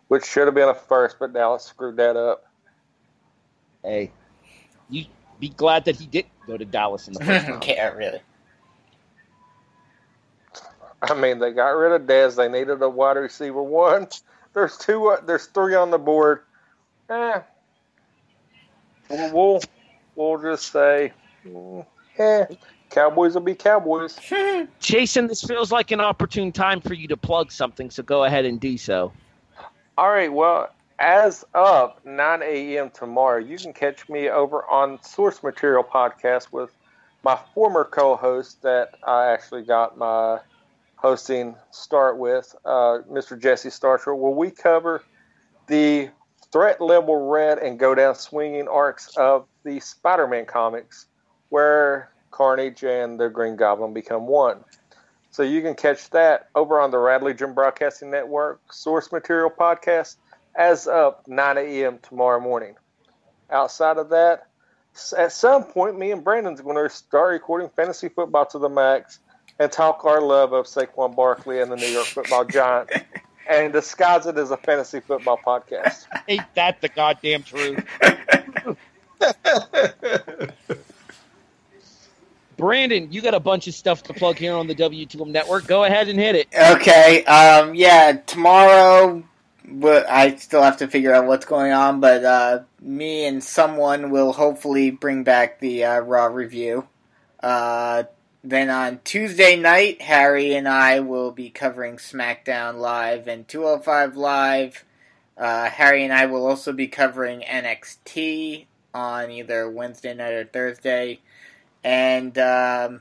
Which should have been a first, but Dallas screwed that up. Hey, you be glad that he didn't go to Dallas in the first round. Yeah, really. I mean, they got rid of Dez. They needed a wide receiver one. There's two. There's three on the board. We'll just say, Cowboys will be Cowboys. Jason, this feels like an opportune time for you to plug something, so go ahead and do so. All right, well, as of 9 a.m. tomorrow, you can catch me over on Source Material Podcast with my former co-host that I actually got my hosting start with, Mr. Jesse Starcher, where we cover the threat level red and go down swinging arcs of the Spider-Man comics, where Carnage and the Green Goblin become one. So you can catch that over on the Radley Jim Broadcasting Network Source Material Podcast as of 9 a.m. tomorrow morning. Outside of that, at some point, me and Brandon's going to start recording Fantasy Football to the Max and talk our love of Saquon Barkley and the New York Football Giants and disguise it as a fantasy football podcast. Ain't that the goddamn truth? Brandon, you got a bunch of stuff to plug here on the W2M Network. Go ahead and hit it. Okay, tomorrow, I still have to figure out what's going on, but me and someone will hopefully bring back the Raw review. Then on Tuesday night, Harry and I will be covering SmackDown Live and 205 Live. Harry and I will also be covering NXT on either Wednesday night or Thursday. And I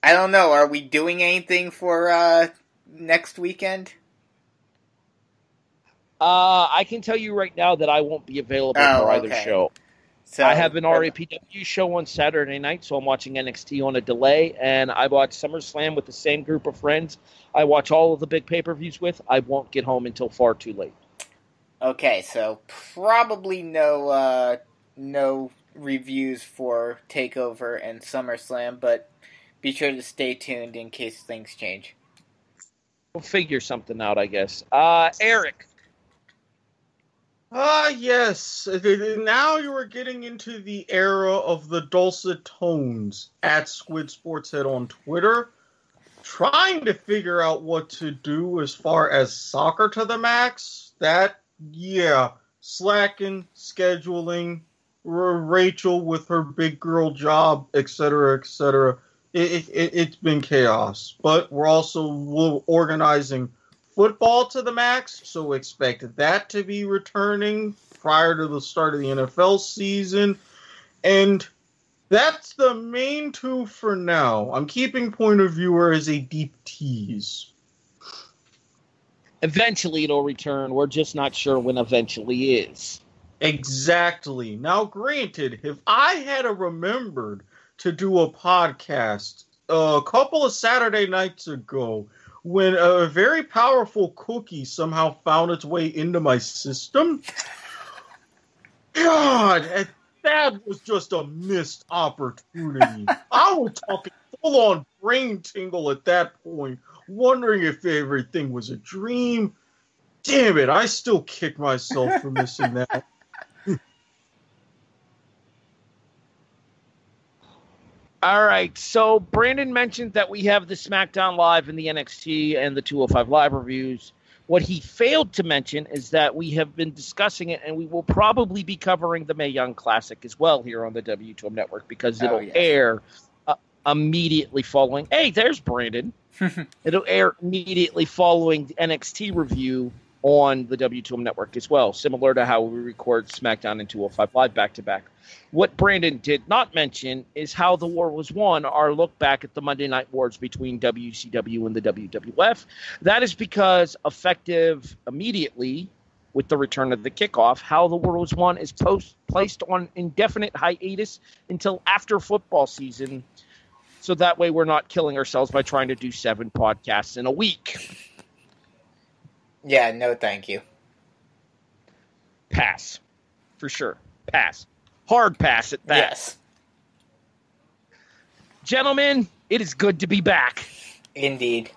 don't know, are we doing anything for next weekend? I can tell you right now that I won't be available for either show. So, I have an RAPW show on Saturday night, so I'm watching NXT on a delay, and I watch SummerSlam with the same group of friends I watch all of the big pay-per-views with. I won't get home until far too late. Okay, so probably no reviews for TakeOver and SummerSlam, but be sure to stay tuned in case things change. We'll figure something out, I guess. Eric. Yes. Now you are getting into the era of the dulcet tones at Squid Sportshead on Twitter, trying to figure out what to do as far as Soccer to the Max. Slacking, scheduling, Rachel with her big girl job, etc., etc. It's been chaos. But we're also organizing Football to the Max, so expect that to be returning prior to the start of the NFL season. And that's the main two for now. I'm keeping Point of Viewer as a deep tease. Eventually it'll return. We're just not sure when eventually is. Exactly. Now, granted, if I had remembered to do a podcast a couple of Saturday nights ago, when a very powerful cookie somehow found its way into my system, God, that was just a missed opportunity. I was talking full-on brain tingle at that point, wondering if everything was a dream. Damn it, I still kick myself for missing that. All right, so Brandon mentioned that we have the SmackDown Live and the NXT and the 205 Live reviews. What he failed to mention is that we have been discussing it, and we will probably be covering the Mae Young Classic as well here on the W2M Network because it'll air immediately following. Hey, there's Brandon. It'll air immediately following the NXT review on the W2M network as well, similar to how we record SmackDown and 205 Live back-to-back. What Brandon did not mention is how the war was won, our look back at the Monday Night Wars between WCW and the WWF. That is because effective immediately with the return of the kickoff, how the war was won is placed on indefinite hiatus until after football season, so that way we're not killing ourselves by trying to do 7 podcasts in a week. Yeah, no thank you. Pass. For sure. Pass. Hard pass at that. Yes. Gentlemen, it is good to be back. Indeed.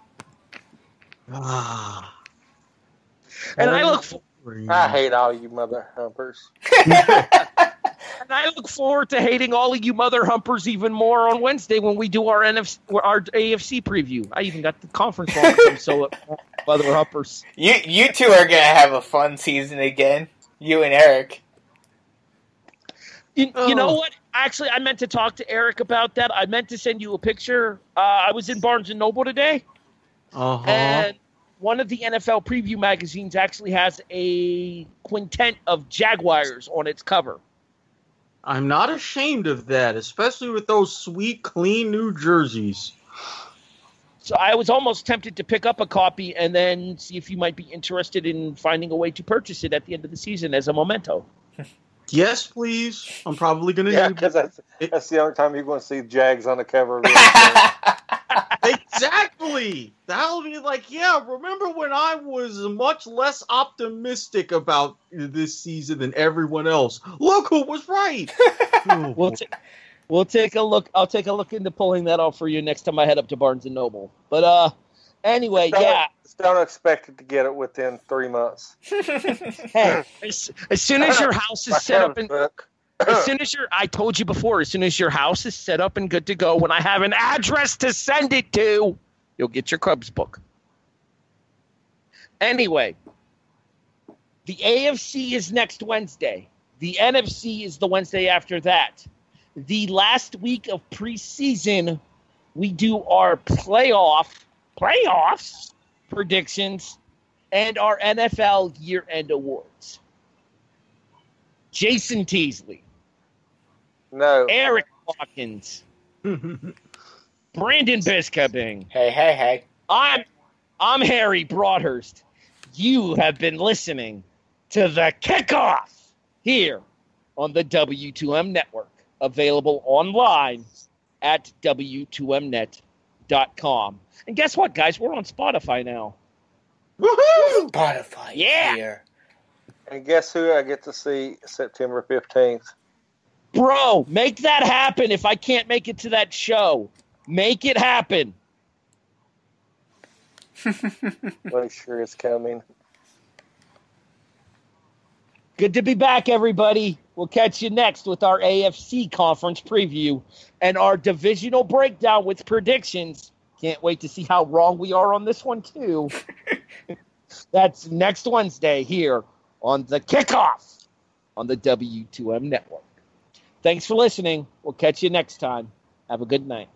And I hate all you mother humpers. And I look forward to hating all of you mother humpers even more on Wednesday when we do our AFC preview. I even got the conference wrong, so mother humpers. You two are gonna have a fun season again. You and Eric. You know what? Actually, I meant to talk to Eric about that. I meant to send you a picture. I was in Barnes & Noble today. And one of the NFL preview magazines actually has a quintet of Jaguars on its cover. I'm not ashamed of that, especially with those sweet, clean new jerseys. So I was almost tempted to pick up a copy and then see if you might be interested in finding a way to purchase it at the end of the season as a memento. Yes, please. I'm probably going to Yeah, need because that's the only time you're going to see Jags on the cover. Exactly. That'll be like, yeah, remember when I was much less optimistic about this season than everyone else? Look who was right. We'll take a look. I'll take a look into pulling that off for you next time I head up to Barnes & Noble. But anyway, Don't expect it to get it within 3 months. Hey, as soon as your house is set up and I told you before, as soon as your house is set up and good to go, when I have an address to send it to, you'll get your Cubs book. Anyway, the AFC is next Wednesday. The NFC is the Wednesday after that. The last week of preseason, we do our playoffs predictions and our NFL year-end awards. Jason Teasley. No. Eric Watkins. Brandon Biskabing. Hey. I'm Harry Broadhurst. You have been listening to The Kickoff here on the W2M Network, available online at W2Mnet.com. And guess what, guys? We're on Spotify now. Woohoo! Spotify. Yeah. Here. And guess who I get to see September 15th? Bro, make that happen if I can't make it to that show. Make it happen. Make sure it's coming. Good to be back, everybody. We'll catch you next with our AFC conference preview and our divisional breakdown with predictions. Can't wait to see how wrong we are on this one, too. That's next Wednesday here on The Kickoff on the W2M Network. Thanks for listening. We'll catch you next time. Have a good night.